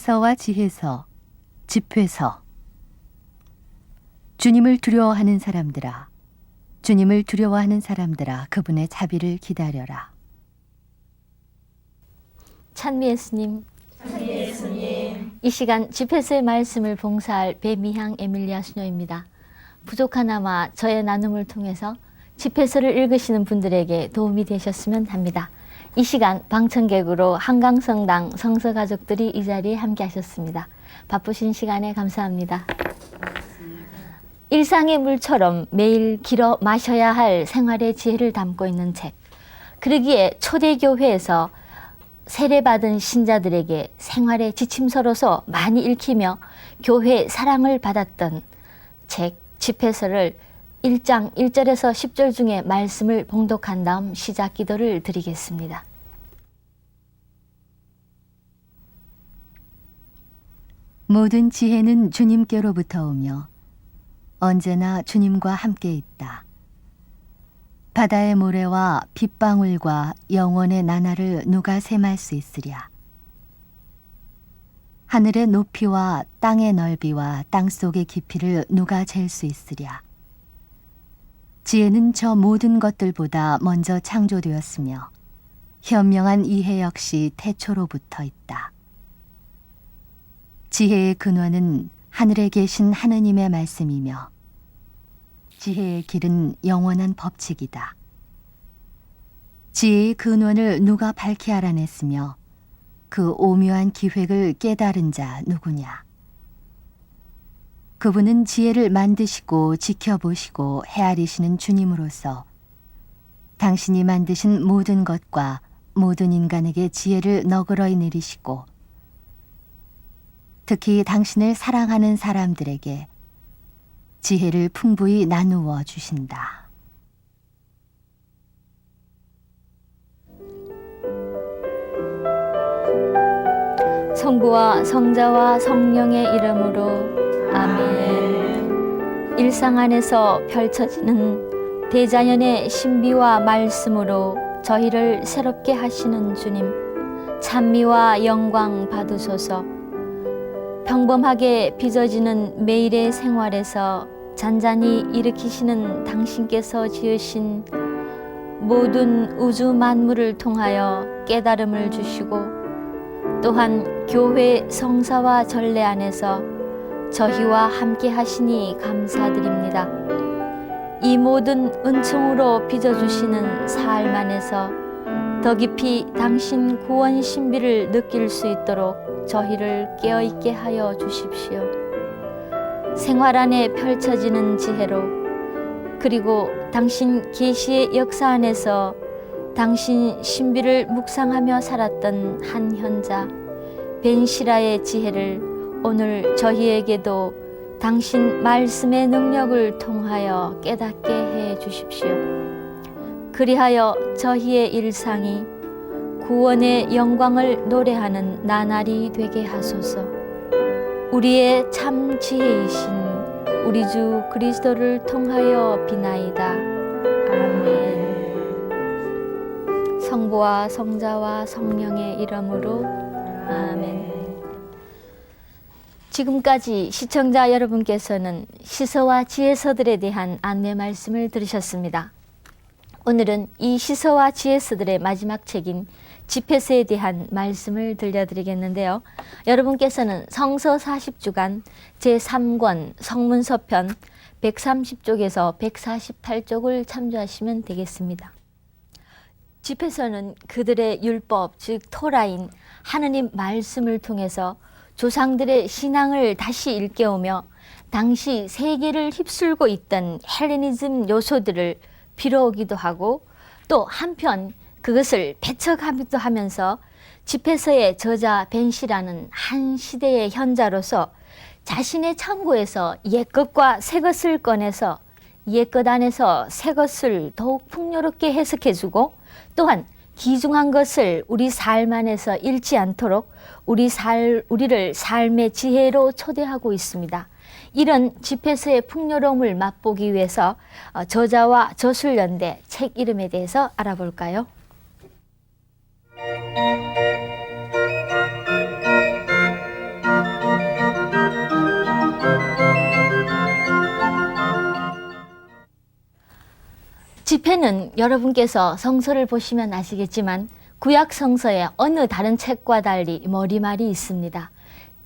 시서와 지혜서, 집회서. 주님을 두려워하는 사람들아, 주님을 두려워하는 사람들아, 그분의 자비를 기다려라. 찬미 예수님, 이 시간 집회서의 말씀을 봉사할 배미향 에밀리아 수녀입니다. 부족하나마 저의 나눔을 통해서 집회서를 읽으시는 분들에게 도움이 되셨으면 합니다. 이 시간 방청객으로 한강성당 성서가족들이 이 자리에 함께 하셨습니다. 바쁘신 시간에 감사합니다. 일상의 물처럼 매일 길어 마셔야 할 생활의 지혜를 담고 있는 책. 그러기에 초대교회에서 세례받은 신자들에게 생활의 지침서로서 많이 읽히며 교회의 사랑을 받았던 책 집회서를 1장 1절에서 10절 중에 말씀을 봉독한 다음 시작 기도를 드리겠습니다. 모든 지혜는 주님께로부터 오며 언제나 주님과 함께 있다. 바다의 모래와 빗방울과 영원의 나날을 누가 셈할 수 있으랴. 하늘의 높이와 땅의 넓이와 땅속의 깊이를 누가 잴 수 있으랴. 지혜는 저 모든 것들보다 먼저 창조되었으며 현명한 이해 역시 태초로부터 있다. 지혜의 근원은 하늘에 계신 하느님의 말씀이며 지혜의 길은 영원한 법칙이다. 지혜의 근원을 누가 밝히 알아냈으며 그 오묘한 기획을 깨달은 자 누구냐? 그분은 지혜를 만드시고 지켜보시고 헤아리시는 주님으로서 당신이 만드신 모든 것과 모든 인간에게 지혜를 너그러이 내리시고 특히 당신을 사랑하는 사람들에게 지혜를 풍부히 나누어 주신다. 성부와 성자와 성령의 이름으로 아멘. 일상 안에서 펼쳐지는 대자연의 신비와 말씀으로 저희를 새롭게 하시는 주님, 찬미와 영광 받으소서. 평범하게 빚어지는 매일의 생활에서 잔잔히 일으키시는 당신께서 지으신 모든 우주 만물을 통하여 깨달음을 주시고 또한 교회 성사와 전례 안에서 저희와 함께 하시니 감사드립니다. 이 모든 은총으로 빚어주시는 삶 안에서 더 깊이 당신 구원 신비를 느낄 수 있도록 저희를 깨어있게 하여 주십시오. 생활 안에 펼쳐지는 지혜로 그리고 당신 계시의 역사 안에서 당신 신비를 묵상하며 살았던 한 현자 벤시라의 지혜를 오늘 저희에게도 당신 말씀의 능력을 통하여 깨닫게 해 주십시오. 그리하여 저희의 일상이 구원의 영광을 노래하는 나날이 되게 하소서. 우리의 참 지혜이신 우리 주 그리스도를 통하여 비나이다. 아멘. 성부와 성자와 성령의 이름으로 아멘. 지금까지 시청자 여러분께서는 시서와 지혜서들에 대한 안내 말씀을 들으셨습니다. 오늘은 이 시서와 지혜서들의 마지막 책인 집회서에 대한 말씀을 들려드리겠는데요. 여러분께서는 성서 40주간 제3권 성문서편 130쪽에서 148쪽을 참조하시면 되겠습니다. 집회서는 그들의 율법, 즉 토라인 하느님 말씀을 통해서 조상들의 신앙을 다시 일깨우며 당시 세계를 휩쓸고 있던 헬레니즘 요소들을 빌어오기도 하고 또 한편 그것을 배척하기도 하면서 집회서의 저자 벤시라는 한 시대의 현자로서 자신의 창고에서 옛것과 새것을 꺼내서 옛것 안에서 새것을 더욱 풍요롭게 해석해주고 또한 귀중한 것을 우리 삶 안에서 잃지 않도록 우리를 삶의 지혜로 초대하고 있습니다. 이런 집회서의 풍요로움을 맛보기 위해서 저자와 저술연대 책 이름에 대해서 알아볼까요? 지폐는 여러분께서 성서를 보시면 아시겠지만 구약 성서에 어느 다른 책과 달리 머리말이 있습니다.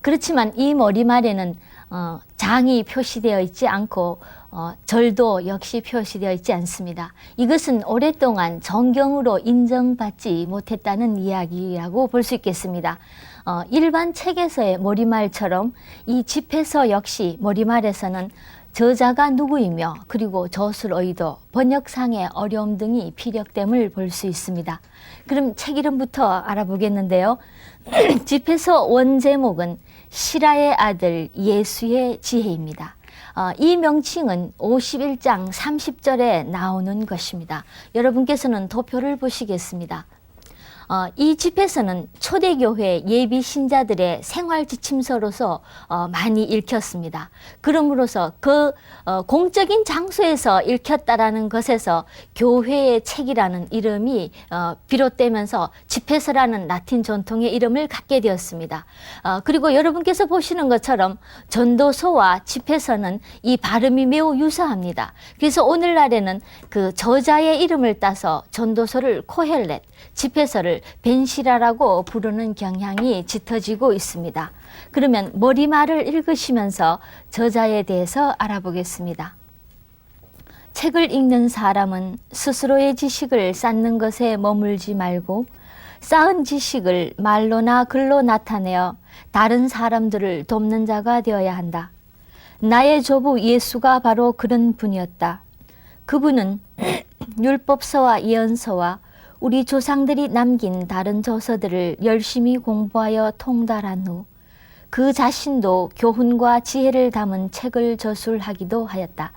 그렇지만 이 머리말에는 장이 표시되어 있지 않고 절도 역시 표시되어 있지 않습니다. 이것은 오랫동안 정경으로 인정받지 못했다는 이야기라고 볼 수 있겠습니다. 일반 책에서의 머리말처럼 이 집회서 역시 머리말에서는 저자가 누구이며 그리고 저술 의도, 번역상의 어려움 등이 피력됨을 볼 수 있습니다. 그럼 책 이름부터 알아보겠는데요. 집회서 원제목은 시라의 아들 예수의 지혜입니다. 이 명칭은 51장 30절에 나오는 것입니다. 여러분께서는 도표를 보시겠습니다. 이 집회서는 초대교회 예비 신자들의 생활 지침서로서 많이 읽혔습니다. 그러므로서 그 공적인 장소에서 읽혔다라는 것에서 교회의 책이라는 이름이 비롯되면서 집회서라는 라틴 전통의 이름을 갖게 되었습니다. 그리고 여러분께서 보시는 것처럼 전도서와 집회서는 이 발음이 매우 유사합니다. 그래서 오늘날에는 그 저자의 이름을 따서 전도서를 코헬렛, 집회서를 벤시라라고 부르는 경향이 짙어지고 있습니다. 그러면 머리말을 읽으시면서 저자에 대해서 알아보겠습니다. 책을 읽는 사람은 스스로의 지식을 쌓는 것에 머물지 말고 쌓은 지식을 말로나 글로 나타내어 다른 사람들을 돕는 자가 되어야 한다. 나의 조부 예수가 바로 그런 분이었다. 그분은 율법서와 예언서와 우리 조상들이 남긴 다른 저서들을 열심히 공부하여 통달한 후 그 자신도 교훈과 지혜를 담은 책을 저술하기도 하였다.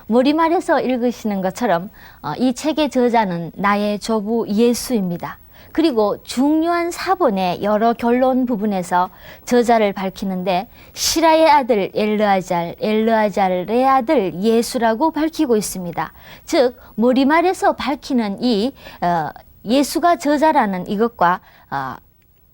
머리말에서 읽으시는 것처럼 이 책의 저자는 나의 조부 예수입니다. 그리고 중요한 사본의 여러 결론 부분에서 저자를 밝히는데 시라의 아들 엘르아잘의 아들 예수라고 밝히고 있습니다. 즉 머리말에서 밝히는 이 예수가 저자라는 이것과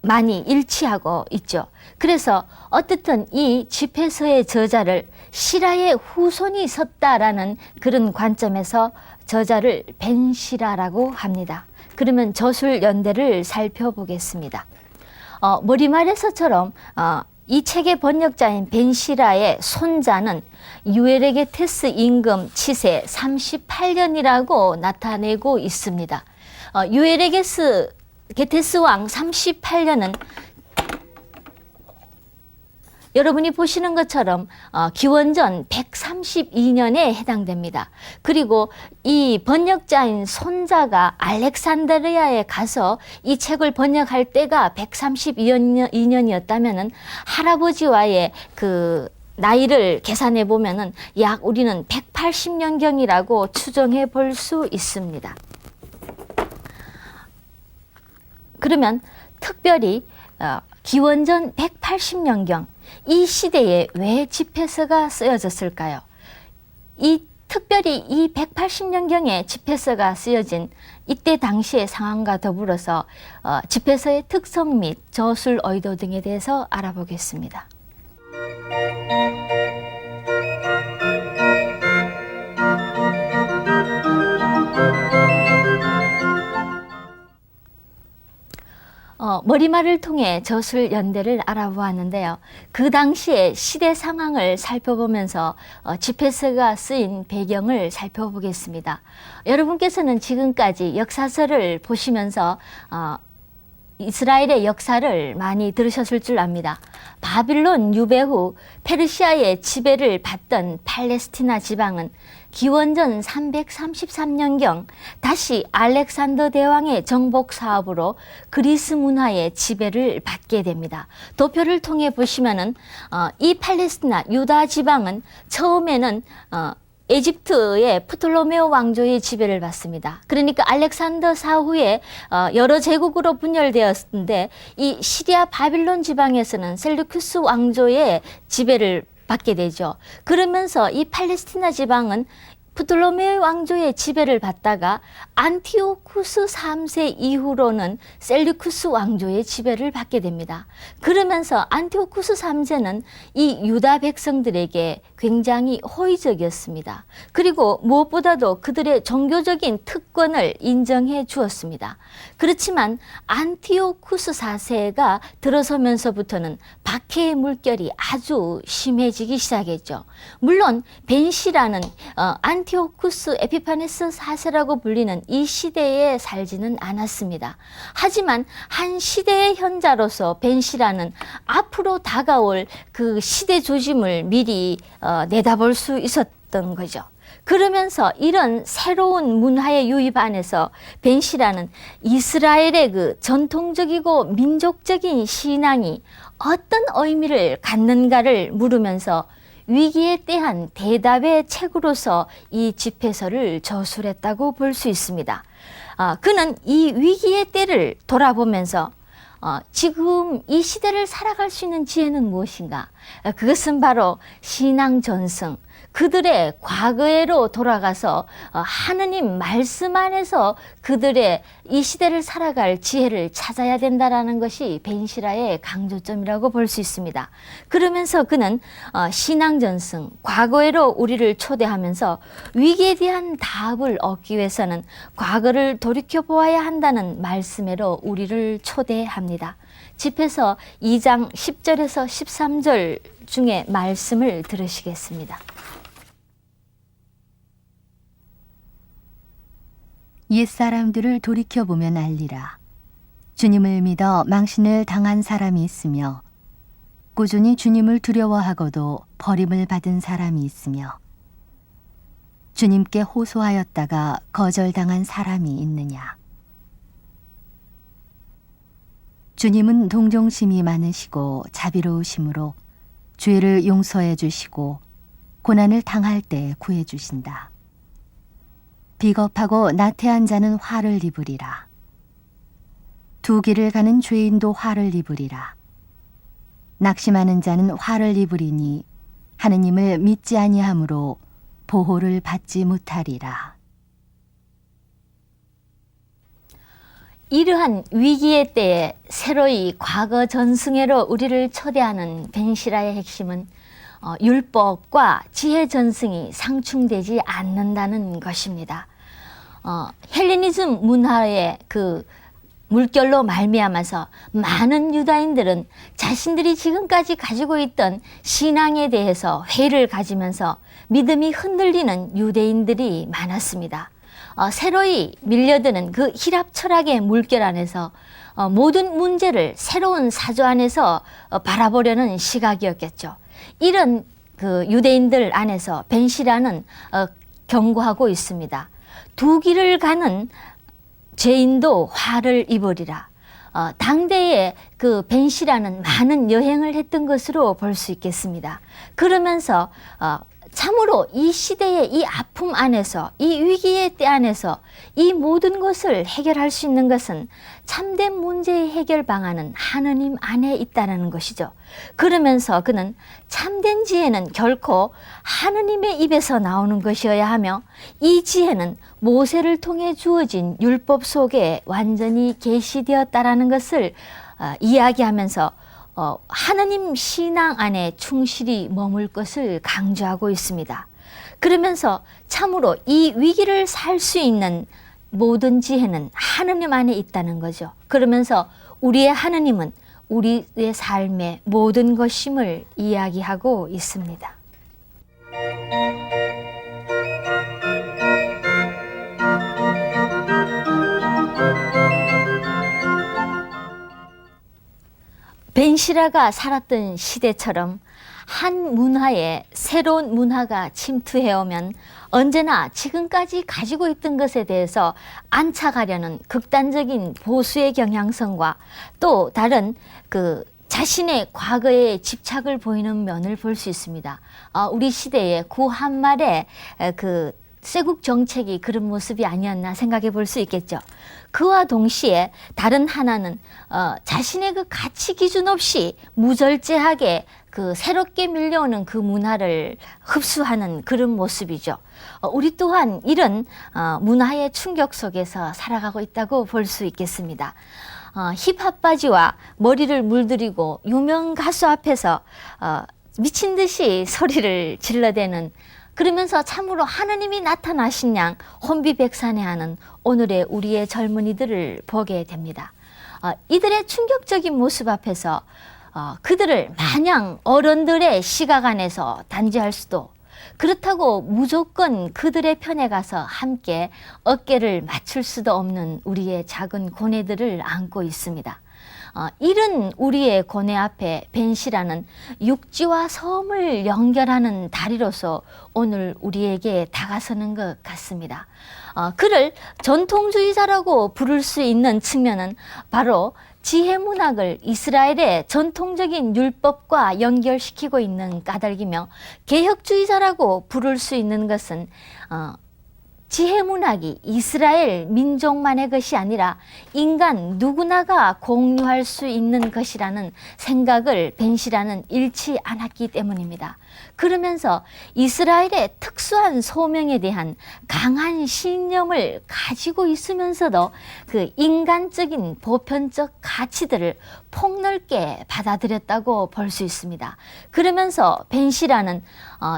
많이 일치하고 있죠. 그래서 어떻든 이 집회서의 저자를 시라의 후손이 섰다라는 그런 관점에서 저자를 벤시라라고 합니다. 그러면 저술 연대를 살펴보겠습니다. 머리말에서처럼 이 책의 번역자인 벤시라의 손자는 유에르게테스 임금 치세 38년이라고 나타내고 있습니다. 유에르게테스 왕 38년은 여러분이 보시는 것처럼 기원전 132년에 해당됩니다. 그리고 이 번역자인 손자가 알렉산드리아에 가서 이 책을 번역할 때가 132년이었다면은 할아버지와의 그 나이를 계산해 보면은 약 우리는 180년경이라고 추정해 볼 수 있습니다. 그러면 특별히 기원전 180년경 이 시대에 왜 집회서가 쓰여졌을까요? 특별히 이 180년경에 집회서가 쓰여진 이때 당시의 상황과 더불어서 집회서의 특성 및 저술 의도 등에 대해서 알아보겠습니다. 머리말을 통해 저술 연대를 알아보았는데요. 그 당시의 시대 상황을 살펴보면서 집회서가 쓰인 배경을 살펴보겠습니다. 여러분께서는 지금까지 역사서를 보시면서 이스라엘의 역사를 많이 들으셨을 줄 압니다. 바빌론 유배 후 페르시아의 지배를 받던 팔레스티나 지방은 기원전 333년경 다시 알렉산더 대왕의 정복 사업으로 그리스 문화의 지배를 받게 됩니다. 도표를 통해 보시면은 이 팔레스티나 유다 지방은 처음에는 에집트의 프톨로메오 왕조의 지배를 받습니다. 그러니까 알렉산더 사후에 여러 제국으로 분열되었는데 이 시리아 바빌론 지방에서는 셀루쿠스 왕조의 지배를 받게 되죠. 그러면서 이 팔레스티나 지방은 프톨로메 왕조의 지배를 받다가 안티오쿠스 3세 이후로는 셀류쿠스 왕조의 지배를 받게 됩니다. 그러면서 안티오쿠스 3세는 이 유다 백성들에게 굉장히 호의적이었습니다. 그리고 무엇보다도 그들의 종교적인 특권을 인정해 주었습니다. 그렇지만 안티오쿠스 4세가 들어서면서부터는 박해의 물결이 아주 심해지기 시작했죠. 물론 벤시라는 안티오쿠스 에피파네스 4세라고 불리는 이 시대에 살지는 않았습니다. 하지만 한 시대의 현자로서 벤시라는 앞으로 다가올 그 시대 조짐을 미리 내다볼 수 있었던 거죠. 그러면서 이런 새로운 문화의 유입 안에서 벤시라는 이스라엘의 그 전통적이고 민족적인 신앙이 어떤 의미를 갖는가를 물으면서 위기에 대한 대답의 책으로서 이 집회서를 저술했다고 볼 수 있습니다. 그는 이 위기의 때를 돌아보면서 지금 이 시대를 살아갈 수 있는 지혜는 무엇인가? 그것은 바로 신앙 전승, 그들의 과거로 돌아가서 하느님 말씀 안에서 그들의 이 시대를 살아갈 지혜를 찾아야 된다라는 것이 벤시라의 강조점이라고 볼 수 있습니다. 그러면서 그는 신앙 전승, 과거로 우리를 초대하면서 위기에 대한 답을 얻기 위해서는 과거를 돌이켜 보아야 한다는 말씀으로 우리를 초대합니다. 집회서 2장 10절에서 13절 중에 말씀을 들으시겠습니다. 옛사람들을 돌이켜보면 알리라. 주님을 믿어 망신을 당한 사람이 있으며 꾸준히 주님을 두려워하고도 버림을 받은 사람이 있으며 주님께 호소하였다가 거절당한 사람이 있느냐. 주님은 동정심이 많으시고 자비로우심으로 죄를 용서해 주시고 고난을 당할 때 구해 주신다. 비겁하고 나태한 자는 화를 입으리라. 두 길을 가는 죄인도 화를 입으리라. 낙심하는 자는 화를 입으리니 하느님을 믿지 아니하므로 보호를 받지 못하리라. 이러한 위기의 때에 새로이 과거 전승회로 우리를 초대하는 벤시라의 핵심은 율법과 지혜 전승이 상충되지 않는다는 것입니다. 헬레니즘 문화의 그 물결로 말미암아서 많은 유다인들은 자신들이 지금까지 가지고 있던 신앙에 대해서 회의를 가지면서 믿음이 흔들리는 유대인들이 많았습니다. 새로이 밀려드는 그 히랍 철학의 물결 안에서 모든 문제를 새로운 사조 안에서 바라보려는 시각이었겠죠. 이런 그 유대인들 안에서 벤시라는 경고하고 있습니다. 두 길을 가는 죄인도 화를 입으리라. 당대에 그 벤시라는 많은 여행을 했던 것으로 볼 수 있겠습니다. 그러면서 참으로 이 시대의 이 아픔 안에서, 이 위기의 때 안에서 이 모든 것을 해결할 수 있는 것은 참된 문제의 해결 방안은 하느님 안에 있다는 것이죠. 그러면서 그는 참된 지혜는 결코 하느님의 입에서 나오는 것이어야 하며 이 지혜는 모세를 통해 주어진 율법 속에 완전히 계시되었다라는 것을 이야기하면서 하느님 신앙 안에 충실히 머물 것을 강조하고 있습니다. 그러면서 참으로 이 위기를 살 수 있는 모든 지혜는 하느님 안에 있다는 거죠. 그러면서 우리의 하느님은 우리의 삶의 모든 것임을 이야기하고 있습니다. 벤시라가 살았던 시대처럼 한 문화에 새로운 문화가 침투해오면 언제나 지금까지 가지고 있던 것에 대해서 안착하려는 극단적인 보수의 경향성과 또 다른 그 자신의 과거에 집착을 보이는 면을 볼 수 있습니다. 우리 시대의 구한말의 그 쇄국 정책이 그런 모습이 아니었나 생각해 볼 수 있겠죠. 그와 동시에 다른 하나는 자신의 그 가치 기준 없이 무절제하게 그 새롭게 밀려오는 그 문화를 흡수하는 그런 모습이죠. 우리 또한 이런 문화의 충격 속에서 살아가고 있다고 볼 수 있겠습니다. 힙합 바지와 머리를 물들이고 유명 가수 앞에서 미친 듯이 소리를 질러대는, 그러면서 참으로 하느님이 나타나신 양 혼비백산해하는 오늘의 우리의 젊은이들을 보게 됩니다. 이들의 충격적인 모습 앞에서 그들을 마냥 어른들의 시각 안에서 단죄할 수도, 그렇다고 무조건 그들의 편에 가서 함께 어깨를 맞출 수도 없는 우리의 작은 고뇌들을 안고 있습니다. 이런 우리의 고뇌 앞에 벤시라는 육지와 섬을 연결하는 다리로서 오늘 우리에게 다가서는 것 같습니다. 그를 전통주의자라고 부를 수 있는 측면은 바로 지혜 문학을 이스라엘의 전통적인 율법과 연결시키고 있는 까닭이며, 개혁주의자라고 부를 수 있는 것은 지혜 문학이 이스라엘 민족만의 것이 아니라 인간 누구나가 공유할 수 있는 것이라는 생각을 벤시라는 잃지 않았기 때문입니다. 그러면서 이스라엘의 특수한 소명에 대한 강한 신념을 가지고 있으면서도 그 인간적인 보편적 가치들을 폭넓게 받아들였다고 볼 수 있습니다. 그러면서 벤시라는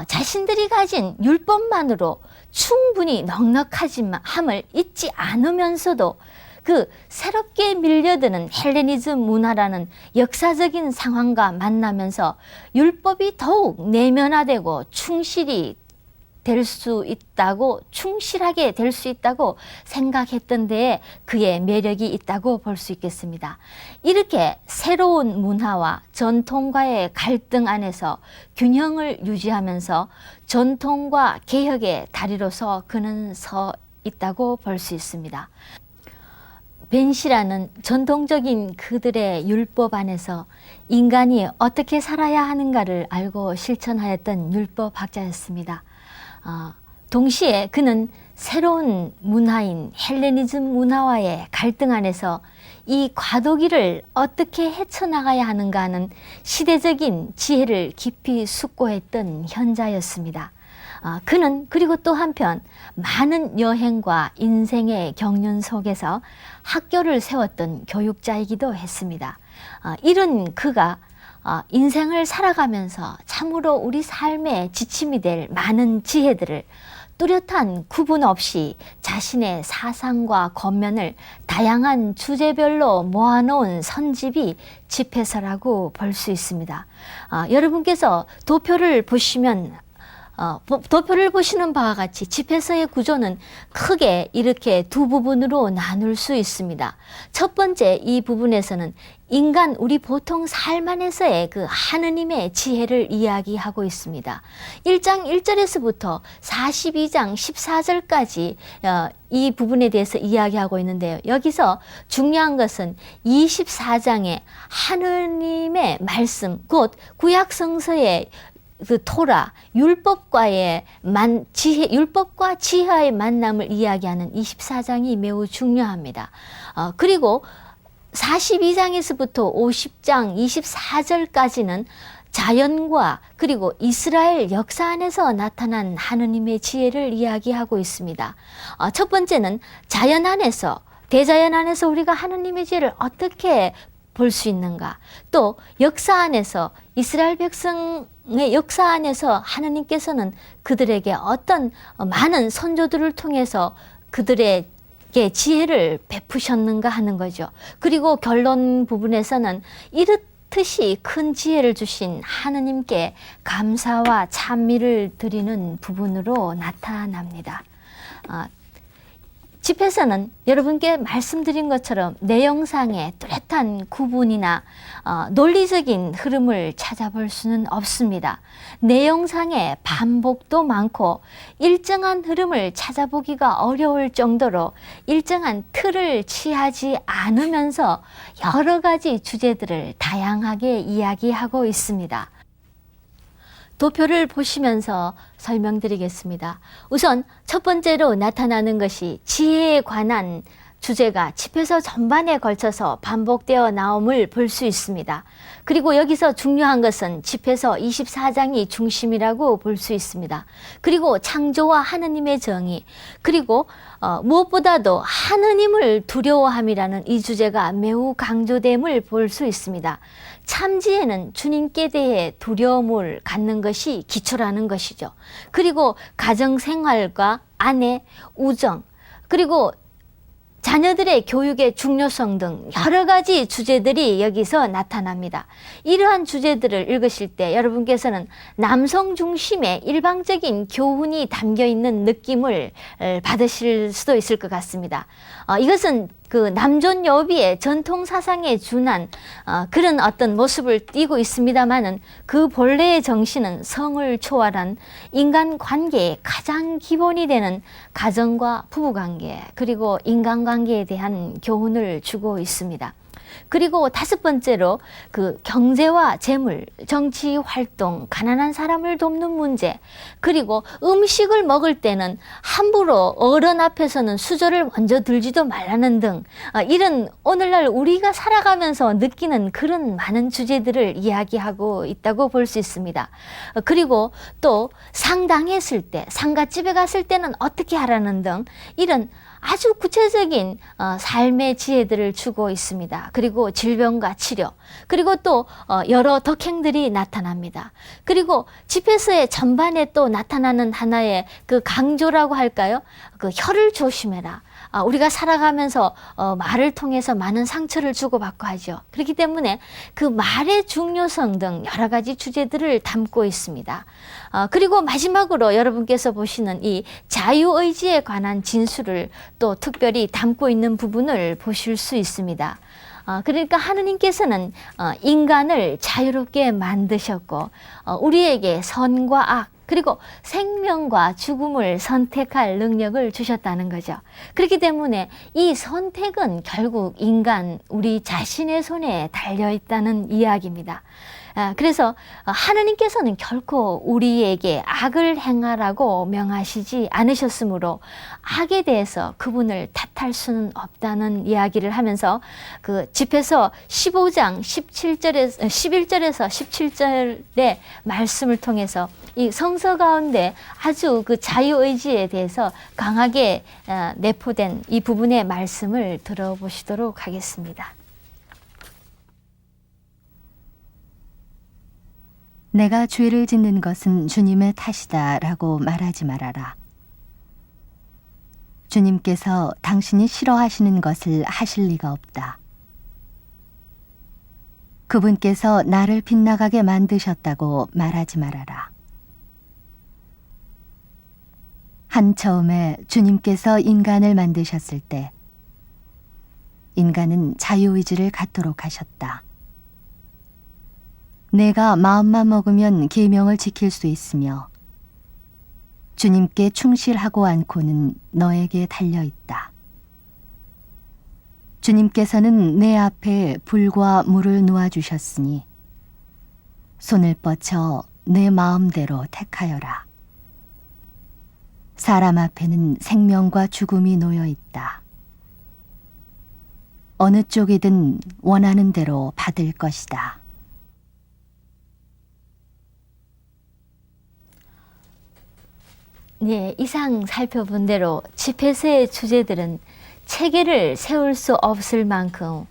자신들이 가진 율법만으로 충분히 넉넉하지함을 잊지 않으면서도 그 새롭게 밀려드는 헬레니즘 문화라는 역사적인 상황과 만나면서 율법이 더욱 내면화되고 충실하게 될 수 있다고 생각했던 데에 그의 매력이 있다고 볼 수 있겠습니다. 이렇게 새로운 문화와 전통과의 갈등 안에서 균형을 유지하면서 전통과 개혁의 다리로서 그는 서 있다고 볼 수 있습니다. 벤시라는 전통적인 그들의 율법 안에서 인간이 어떻게 살아야 하는가를 알고 실천하였던 율법학자였습니다. 동시에 그는 새로운 문화인 헬레니즘 문화와의 갈등 안에서 이 과도기를 어떻게 헤쳐나가야 하는가 하는 시대적인 지혜를 깊이 숙고했던 현자였습니다. 그는 그리고 또 한편 많은 여행과 인생의 경륜 속에서 학교를 세웠던 교육자이기도 했습니다. 이런 그가 인생을 살아가면서 참으로 우리 삶의 지침이 될 많은 지혜들을 뚜렷한 구분 없이 자신의 사상과 겉면을 다양한 주제별로 모아놓은 선집이 집회서라고 볼 수 있습니다. 여러분께서 도표를 보시면 도표를 보시는 바와 같이 집회서의 구조는 크게 이렇게 두 부분으로 나눌 수 있습니다. 첫 번째 이 부분에서는 인간 우리 보통 삶 안에서의 그 하느님의 지혜를 이야기하고 있습니다. 1장 1절에서부터 42장 14절까지 이 부분에 대해서 이야기하고 있는데요. 여기서 중요한 것은 24장의 하느님의 말씀, 곧 구약성서의 그 토라, 율법과 지혜의 만남을 이야기하는 24장이 매우 중요합니다. 그리고 42장에서부터 50장 24절까지는 자연과 그리고 이스라엘 역사 안에서 나타난 하느님의 지혜를 이야기하고 있습니다. 첫 번째는 자연 안에서, 대자연 안에서 우리가 하느님의 지혜를 어떻게 볼 수 있는가, 또 역사 안에서 이스라엘 백성의 역사 안에서 하느님께서는 그들에게 어떤 많은 선조들을 통해서 그들에게 지혜를 베푸셨는가 하는 거죠. 그리고 결론 부분에서는 이렇듯이 큰 지혜를 주신 하느님께 감사와 찬미를 드리는 부분으로 나타납니다. 집회서는 여러분께 말씀드린 것처럼 내용상의 뚜렷한 구분이나 논리적인 흐름을 찾아볼 수는 없습니다. 내용상의 반복도 많고 일정한 흐름을 찾아보기가 어려울 정도로 일정한 틀을 취하지 않으면서 여러 가지 주제들을 다양하게 이야기하고 있습니다. 도표를 보시면서 설명드리겠습니다. 우선 첫 번째로 나타나는 것이 지혜에 관한 주제가 집회서 전반에 걸쳐서 반복되어 나옴을 볼 수 있습니다. 그리고 여기서 중요한 것은 집회서 24장이 중심이라고 볼 수 있습니다. 그리고 창조와 하느님의 정의, 그리고 무엇보다도 하느님을 두려워함이라는 이 주제가 매우 강조됨을 볼 수 있습니다. 참지에는 주님께 대해 두려움을 갖는 것이 기초라는 것이죠. 그리고 가정생활과 아내, 우정, 그리고 자녀들의 교육의 중요성 등 여러 가지 주제들이 여기서 나타납니다. 이러한 주제들을 읽으실 때 여러분께서는 남성 중심의 일방적인 교훈이 담겨 있는 느낌을 받으실 수도 있을 것 같습니다. 이것은 그 남존 여비의 전통 사상에 준한 그런 어떤 모습을 띠고 있습니다만은 그 본래의 정신은 성을 초월한 인간 관계의 가장 기본이 되는 가정과 부부 관계, 그리고 인간관계에 대한 교훈을 주고 있습니다. 그리고 다섯 번째로 그 경제와 재물, 정치 활동, 가난한 사람을 돕는 문제, 그리고 음식을 먹을 때는 함부로 어른 앞에서는 수저를 먼저 들지도 말라는 등 이런 오늘날 우리가 살아가면서 느끼는 그런 많은 주제들을 이야기하고 있다고 볼 수 있습니다. 그리고 또 상당했을 때, 상갓집에 갔을 때는 어떻게 하라는 등 이런 아주 구체적인 삶의 지혜들을 주고 있습니다. 그리고 질병과 치료, 그리고 또 여러 덕행들이 나타납니다. 그리고 집회서의 전반에 또 나타나는 하나의 그 강조라고 할까요? 그 혀를 조심해라. 우리가 살아가면서 말을 통해서 많은 상처를 주고받고 하죠. 그렇기 때문에 그 말의 중요성 등 여러 가지 주제들을 담고 있습니다. 그리고 마지막으로 여러분께서 보시는 이 자유의지에 관한 진술을 또 특별히 담고 있는 부분을 보실 수 있습니다. 그러니까 하느님께서는 인간을 자유롭게 만드셨고 우리에게 선과 악, 그리고 생명과 죽음을 선택할 능력을 주셨다는 거죠. 그렇기 때문에 이 선택은 결국 인간, 우리 자신의 손에 달려있다는 이야기입니다. 그래서 하느님께서는 결코 우리에게 악을 행하라고 명하시지 않으셨으므로 악에 대해서 그분을 탓할 수는 없다는 이야기를 하면서 그 집회서 15장 11절에서 17절의 말씀을 통해서 이 성서 가운데 아주 그 자유의지에 대해서 강하게 내포된 이 부분의 말씀을 들어보시도록 하겠습니다. 내가 죄를 짓는 것은 주님의 탓이다 라고 말하지 말아라. 주님께서 당신이 싫어하시는 것을 하실 리가 없다. 그분께서 나를 빗나가게 만드셨다고 말하지 말아라. 한처음에 주님께서 인간을 만드셨을 때 인간은 자유의지를 갖도록 하셨다. 내가 마음만 먹으면 계명을 지킬 수 있으며 주님께 충실하고 않고는 너에게 달려있다. 주님께서는 내 앞에 불과 물을 놓아주셨으니 손을 뻗쳐 내 마음대로 택하여라. 사람 앞에는 생명과 죽음이 놓여있다. 어느 쪽이든 원하는 대로 받을 것이다. 네, 이상 살펴본 대로 집회서의 주제들은 체계를 세울 수 없을 만큼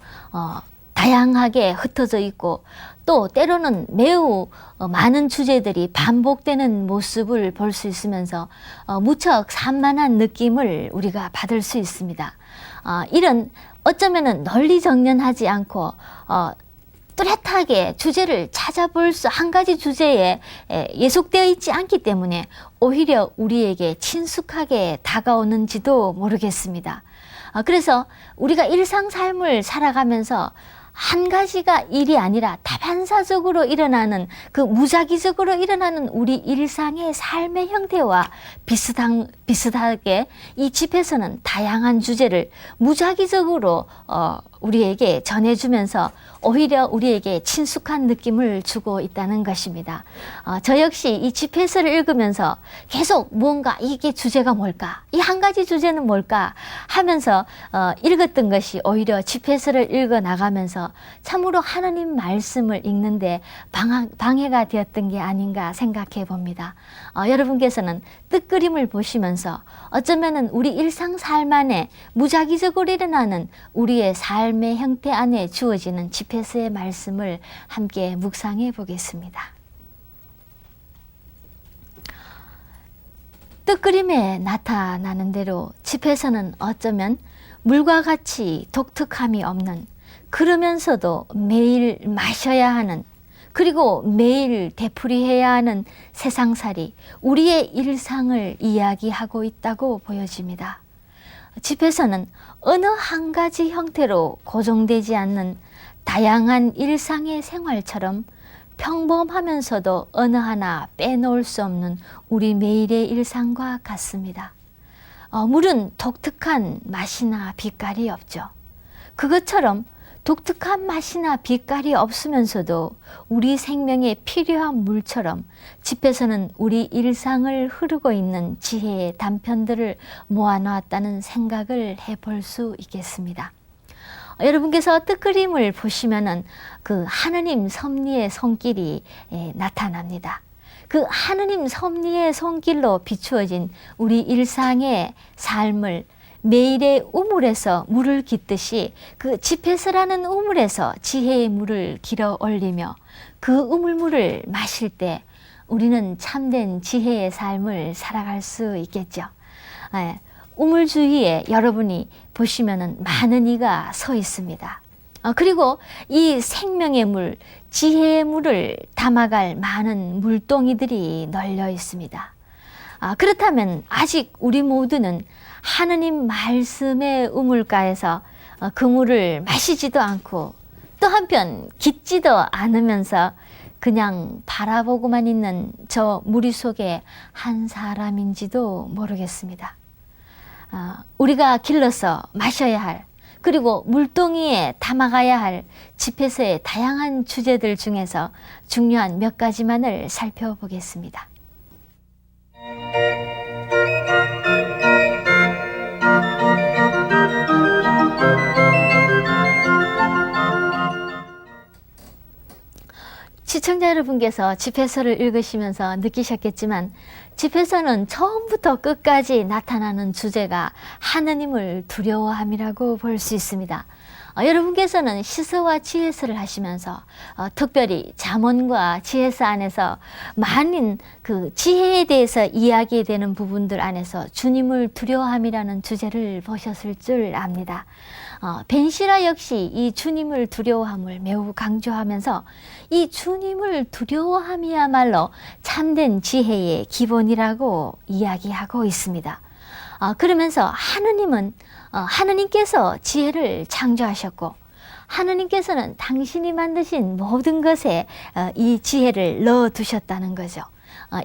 다양하게 흩어져 있고 또 때로는 매우 많은 주제들이 반복되는 모습을 볼 수 있으면서 무척 산만한 느낌을 우리가 받을 수 있습니다. 이런 어쩌면은 널리 정연하지 않고 뚜렷하게 주제를 찾아볼 수 한 가지 주제에 예속되어 있지 않기 때문에 오히려 우리에게 친숙하게 다가오는지도 모르겠습니다. 그래서 우리가 일상 삶을 살아가면서 한 가지가 일이 아니라 다반사적으로 일어나는 그 무작위적으로 일어나는 우리 일상의 삶의 형태와 비슷하게 이 집에서는 다양한 주제를 무작위적으로 우리에게 전해주면서 오히려 우리에게 친숙한 느낌을 주고 있다는 것입니다. 저 역시 이 집회서를 읽으면서 계속 뭔가 이게 주제가 뭘까? 이 한 가지 주제는 뭘까? 하면서 읽었던 것이 오히려 집회서를 읽어 나가면서 참으로 하나님 말씀을 읽는데 방해가 되었던 게 아닌가 생각해 봅니다. 여러분께서는 뜻그림을 보시면서 어쩌면은 우리 일상 삶 안에 무작위적으로 일어나는 우리의 삶의 형태 안에 주어지는 집회서의 말씀을 함께 묵상해 보겠습니다. 뜻그림에 나타나는 대로 집회서는 어쩌면 물과 같이 독특함이 없는, 그러면서도 매일 마셔야 하는, 그리고 매일 되풀이해야 하는 세상살이, 우리의 일상을 이야기하고 있다고 보여집니다. 집회서는 어느 한 가지 형태로 고정되지 않는 다양한 일상의 생활처럼 평범하면서도 어느 하나 빼놓을 수 없는 우리 매일의 일상과 같습니다. 물은 독특한 맛이나 빛깔이 없죠. 그것처럼 독특한 맛이나 빛깔이 없으면서도 우리 생명에 필요한 물처럼 집회서는 우리 일상을 흐르고 있는 지혜의 단편들을 모아놓았다는 생각을 해볼 수 있겠습니다. 여러분께서 뜻그림을 보시면은 그 하느님 섭리의 손길이 나타납니다. 그 하느님 섭리의 손길로 비추어진 우리 일상의 삶을 매일의 우물에서 물을 깃듯이 그 집회서라는 우물에서 지혜의 물을 길어 올리며 그 우물물을 마실 때 우리는 참된 지혜의 삶을 살아갈 수 있겠죠. 우물 주위에 여러분이 보시면은 많은 이가 서 있습니다. 그리고 이 생명의 물, 지혜의 물을 담아갈 많은 물동이들이 널려 있습니다. 그렇다면 아직 우리 모두는 하느님 말씀의 우물가에서 그 물을 마시지도 않고 또 한편 깊지도 않으면서 그냥 바라보고만 있는 저 무리 속에 한 사람인지도 모르겠습니다. 우리가 길러서 마셔야 할, 그리고 물동이에 담아가야 할 집회서의 다양한 주제들 중에서 중요한 몇 가지만을 살펴보겠습니다. 시청자 여러분께서 집회서를 읽으시면서 느끼셨겠지만 집회서는 처음부터 끝까지 나타나는 주제가 하느님을 두려워함이라고 볼 수 있습니다. 여러분께서는 시서와 지혜서를 하시면서 특별히 잠언과 지혜서 안에서 많은 그 지혜에 대해서 이야기되는 부분들 안에서 주님을 두려워함이라는 주제를 보셨을 줄 압니다. 벤시라 역시 이 주님을 두려워함을 매우 강조하면서 이 주님을 두려워함이야말로 참된 지혜의 기본이라고 이야기하고 있습니다. 그러면서 하느님께서 지혜를 창조하셨고 하느님께서는 당신이 만드신 모든 것에 이 지혜를 넣어두셨다는 거죠.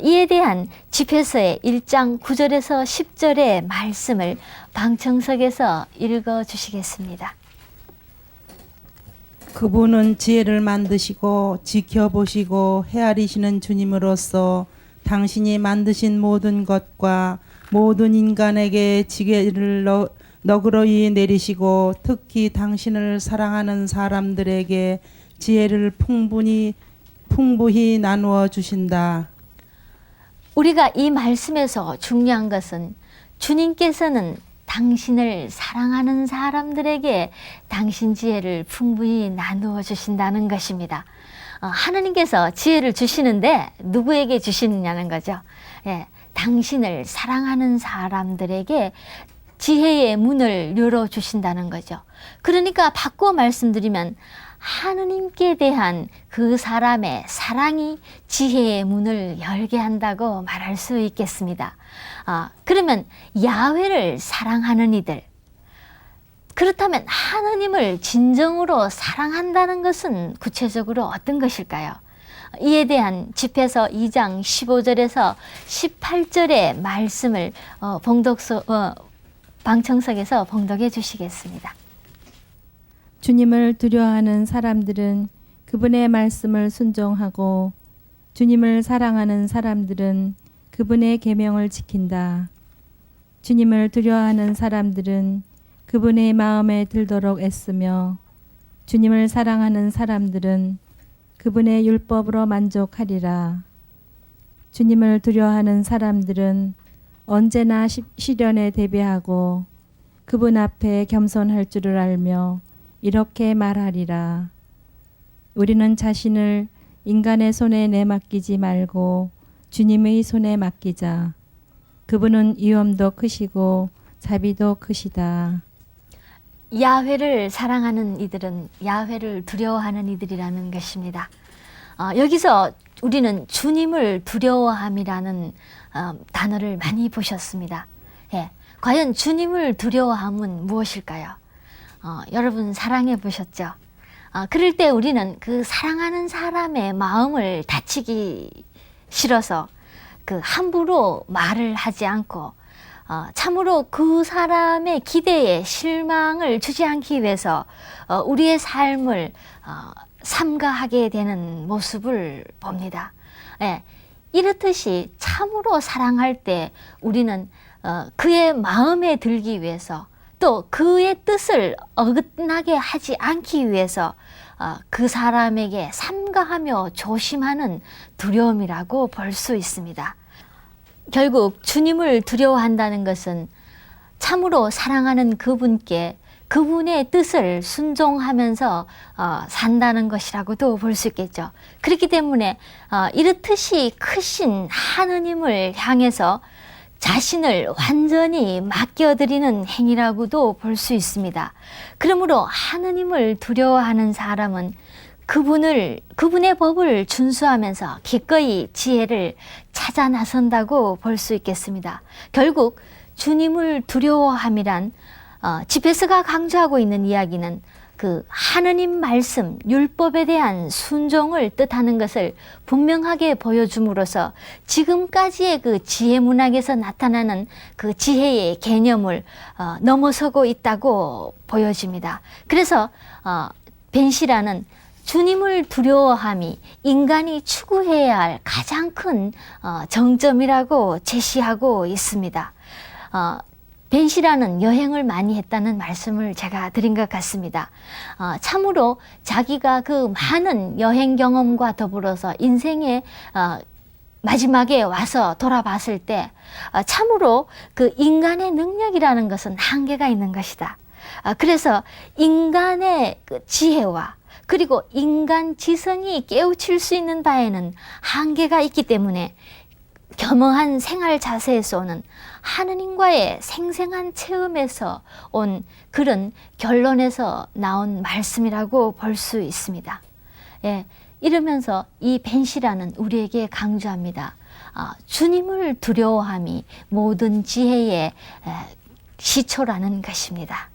이에 대한 집회서의 1장 9절에서 10절의 말씀을 방청석에서 읽어주시겠습니다. 그분은 지혜를 만드시고 지켜보시고 헤아리시는 주님으로서 당신이 만드신 모든 것과 모든 인간에게 지혜를 너그러이 내리시고 특히 당신을 사랑하는 사람들에게 지혜를 풍부히 나누어 주신다. 우리가 이 말씀에서 중요한 것은 주님께서는 당신을 사랑하는 사람들에게 당신 지혜를 풍부히 나누어 주신다는 것입니다. 하나님께서 지혜를 주시는데 누구에게 주시느냐는 거죠. 당신을 사랑하는 사람들에게 지혜의 문을 열어주신다는 거죠. 그러니까 바꾸어 말씀드리면 하느님께 대한 그 사람의 사랑이 지혜의 문을 열게 한다고 말할 수 있겠습니다. 그러면 야훼를 사랑하는 이들, 그렇다면 하느님을 진정으로 사랑한다는 것은 구체적으로 어떤 것일까요? 이에 대한 집회서 2장 15절에서 18절의 말씀을 방청석에서 봉독해 주시겠습니다. 주님을 두려워하는 사람들은 그분의 말씀을 순종하고 주님을 사랑하는 사람들은 그분의 계명을 지킨다. 주님을 두려워하는 사람들은 그분의 마음에 들도록 애쓰며 주님을 사랑하는 사람들은 그분의 율법으로 만족하리라. 주님을 두려워하는 사람들은 언제나 시련에 대비하고 그분 앞에 겸손할 줄을 알며 이렇게 말하리라. 우리는 자신을 인간의 손에 내맡기지 말고 주님의 손에 맡기자. 그분은 위엄도 크시고 자비도 크시다. 야훼를 사랑하는 이들은 야훼를 두려워하는 이들이라는 것입니다. 여기서 우리는 주님을 두려워함이라는 단어를 많이 보셨습니다. 예, 과연 주님을 두려워함은 무엇일까요? 여러분 사랑해 보셨죠? 그럴 때 우리는 그 사랑하는 사람의 마음을 다치기 싫어서 그 함부로 말을 하지 않고 참으로 그 사람의 기대에 실망을 주지 않기 위해서 우리의 삶을 삼가하게 되는 모습을 봅니다. 예, 이렇듯이 참으로 사랑할 때 우리는 그의 마음에 들기 위해서 또 그의 뜻을 어긋나게 하지 않기 위해서 그 사람에게 삼가하며 조심하는 두려움이라고 볼 수 있습니다. 결국 주님을 두려워한다는 것은 참으로 사랑하는 그분께 그분의 뜻을 순종하면서 산다는 것이라고도 볼 수 있겠죠. 그렇기 때문에 이렇듯이 크신 하느님을 향해서 자신을 완전히 맡겨드리는 행위라고도 볼 수 있습니다. 그러므로 하느님을 두려워하는 사람은 그분의 법을 준수하면서 기꺼이 지혜를 찾아 나선다고 볼 수 있겠습니다. 결국 주님을 두려워함이란 집에서가 강조하고 있는 이야기는 그 하느님 말씀, 율법에 대한 순종을 뜻하는 것을 분명하게 보여줌으로써 지금까지의 그 지혜 문학에서 나타나는 그 지혜의 개념을 넘어서고 있다고 보여집니다. 그래서 벤시라는 주님을 두려워함이 인간이 추구해야 할 가장 큰 정점이라고 제시하고 있습니다. 벤시라는 여행을 많이 했다는 말씀을 제가 드린 것 같습니다. 참으로 자기가 그 많은 여행 경험과 더불어서 인생의 마지막에 와서 돌아봤을 때 참으로 그 인간의 능력이라는 것은 한계가 있는 것이다. 그래서 인간의 그 지혜와 그리고 인간 지성이 깨우칠 수 있는 바에는 한계가 있기 때문에 겸허한 생활 자세에서 오는 하느님과의 생생한 체험에서 온 그런 결론에서 나온 말씀이라고 볼 수 있습니다. 예, 이러면서 이 벤시라는 우리에게 강조합니다. 주님을 두려워함이 모든 지혜의 시초라는 것입니다.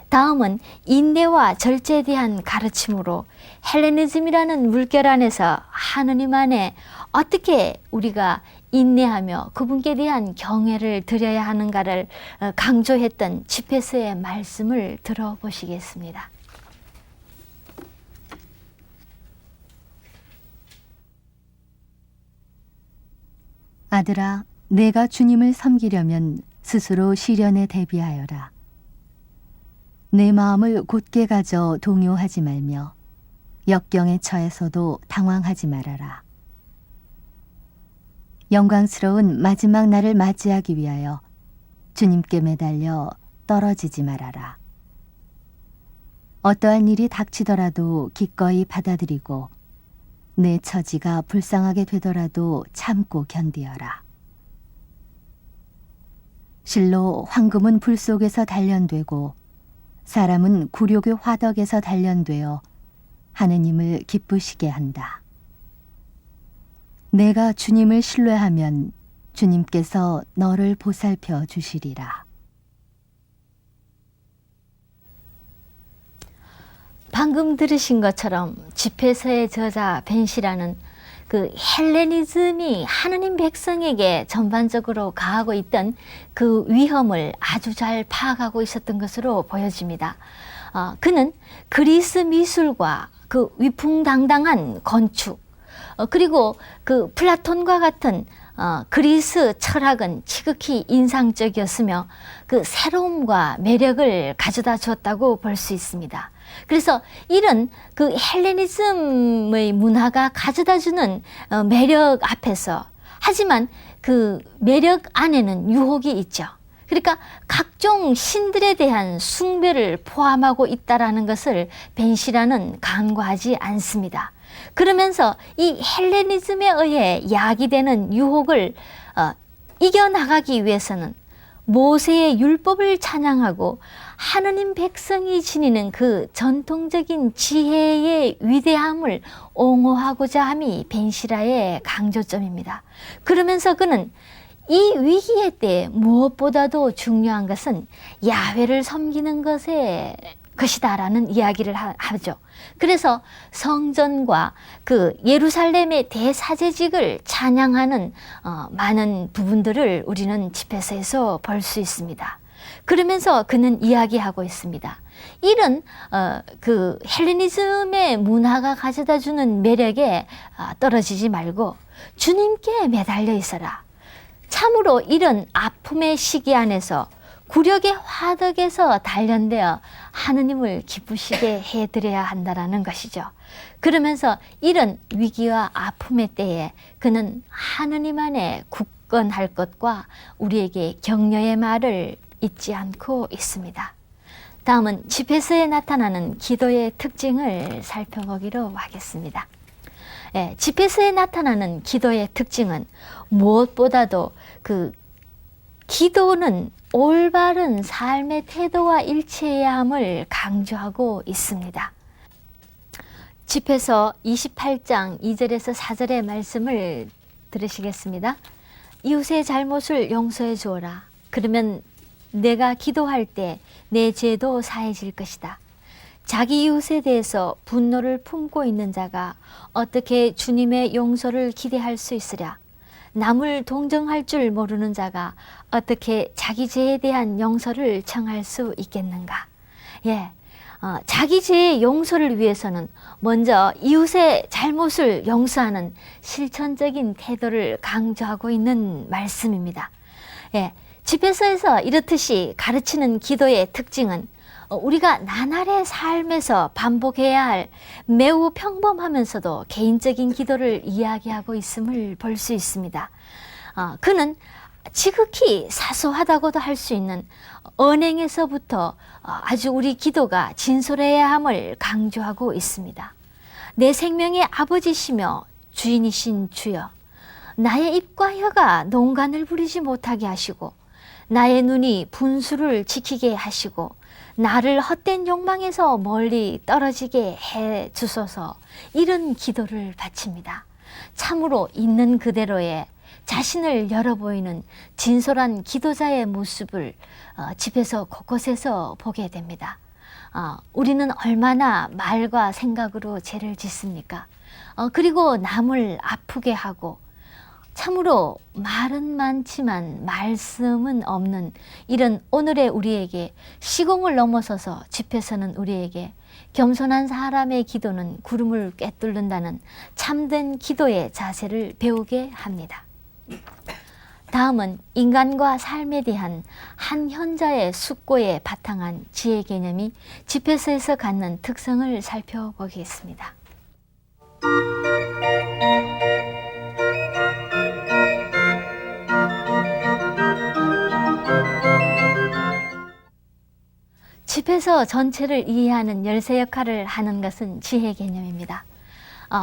다음은 인내와 절제에 대한 가르침으로 헬레니즘이라는 물결 안에서 하느님 안에 어떻게 우리가 인내하며 그분께 대한 경외를 드려야 하는가를 강조했던 집회서의 말씀을 들어보시겠습니다. 아들아, 내가 주님을 섬기려면 스스로 시련에 대비하여라. 내 마음을 곧게 가져 동요하지 말며 역경에 처해서도 당황하지 말아라. 영광스러운 마지막 날을 맞이하기 위하여 주님께 매달려 떨어지지 말아라. 어떠한 일이 닥치더라도 기꺼이 받아들이고 내 처지가 불쌍하게 되더라도 참고 견디어라. 실로 황금은 불 속에서 단련되고 사람은 굴욕의 화덕에서 단련되어 하느님을 기쁘시게 한다. 내가 주님을 신뢰하면 주님께서 너를 보살펴 주시리라. 방금 들으신 것처럼 집회서의 저자 벤시라는 그 헬레니즘이 하느님 백성에게 전반적으로 가하고 있던 그 위험을 아주 잘 파악하고 있었던 것으로 보여집니다. 그는 그리스 미술과 그 위풍당당한 건축, 그리고 그 플라톤과 같은 그리스 철학은 지극히 인상적이었으며 그 새로움과 매력을 가져다 주었다고 볼 수 있습니다. 그래서 이런 그 헬레니즘의 문화가 가져다 주는 매력 앞에서, 하지만 그 매력 안에는 유혹이 있죠. 그러니까 각종 신들에 대한 숭배를 포함하고 있다라는 것을 벤시라는 간과하지 않습니다. 그러면서 이 헬레니즘에 의해 야기되는 유혹을 이겨나가기 위해서는 모세의 율법을 찬양하고 하느님 백성이 지니는 그 전통적인 지혜의 위대함을 옹호하고자 함이 벤시라의 강조점입니다. 그러면서 그는 이 위기의 때에 무엇보다도 중요한 것은 야훼를 섬기는 것이다라는 이야기를 하죠. 그래서 성전과 그 예루살렘의 대사제직을 찬양하는 많은 부분들을 우리는 집회서에서 볼 수 있습니다. 그러면서 그는 이야기하고 있습니다. 이런 그 헬레니즘의 문화가 가져다주는 매력에 떨어지지 말고 주님께 매달려 있어라. 참으로 이런 아픔의 시기 안에서 굴욕의 화덕에서 단련되어 하느님을 기쁘시게 해드려야 한다라는 것이죠. 그러면서 이런 위기와 아픔의 때에 그는 하느님 안에 굳건할 것과 우리에게 격려의 말을 잊지 않고 있습니다. 다음은 집회서에 나타나는 기도의 특징을 살펴보기로 하겠습니다. 집회서에 나타나는 기도의 특징은 무엇보다도 그 기도는 올바른 삶의 태도와 일치해야 함을 강조하고 있습니다. 집회서 28장 2절에서 4절의 말씀을 들으시겠습니다. 이웃의 잘못을 용서해 주어라. 그러면 내가 기도할 때 내 죄도 사해질 것이다. 자기 이웃에 대해서 분노를 품고 있는 자가 어떻게 주님의 용서를 기대할 수 있으랴? 남을 동정할 줄 모르는 자가 어떻게 자기 죄에 대한 용서를 청할 수 있겠는가? 자기 죄의 용서를 위해서는 먼저 이웃의 잘못을 용서하는 실천적인 태도를 강조하고 있는 말씀입니다. 집회서에서 이렇듯이 가르치는 기도의 특징은 우리가 나날의 삶에서 반복해야 할 매우 평범하면서도 개인적인 기도를 이야기하고 있음을 볼 수 있습니다. 그는 지극히 사소하다고도 할 수 있는 언행에서부터 아주 우리 기도가 진솔해야 함을 강조하고 있습니다. 내 생명의 아버지시며 주인이신 주여, 나의 입과 혀가 농간을 부리지 못하게 하시고 나의 눈이 분수를 지키게 하시고 나를 헛된 욕망에서 멀리 떨어지게 해 주소서. 이런 기도를 바칩니다. 참으로 있는 그대로의 자신을 열어 보이는 진솔한 기도자의 모습을 집에서 곳곳에서 보게 됩니다. 우리는 얼마나 말과 생각으로 죄를 짓습니까? 그리고 남을 아프게 하고 참으로 말은 많지만 말씀은 없는 이런 오늘의 우리에게 시공을 넘어서서 집회서는 우리에게 겸손한 사람의 기도는 구름을 꿰뚫는다는 참된 기도의 자세를 배우게 합니다. 다음은 인간과 삶에 대한 한 현자의 숙고에 바탕한 지혜 개념이 집회서에서 갖는 특성을 살펴보겠습니다. 집회서 전체를 이해하는 열쇠 역할을 하는 것은 지혜 개념입니다.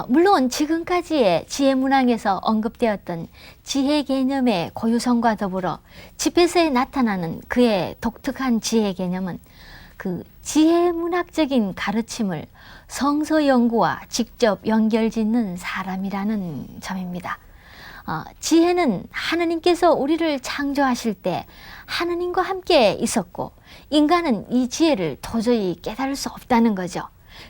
물론 지금까지의 지혜 문항에서 언급되었던 지혜 개념의 고유성과 더불어 집회서에 나타나는 그의 독특한 지혜 개념은 그 지혜 문학적인 가르침을 성서 연구와 직접 연결짓는 사람이라는 점입니다. 지혜는 하느님께서 우리를 창조하실 때 하느님과 함께 있었고 인간은 이 지혜를 도저히 깨달을 수 없다는 거죠.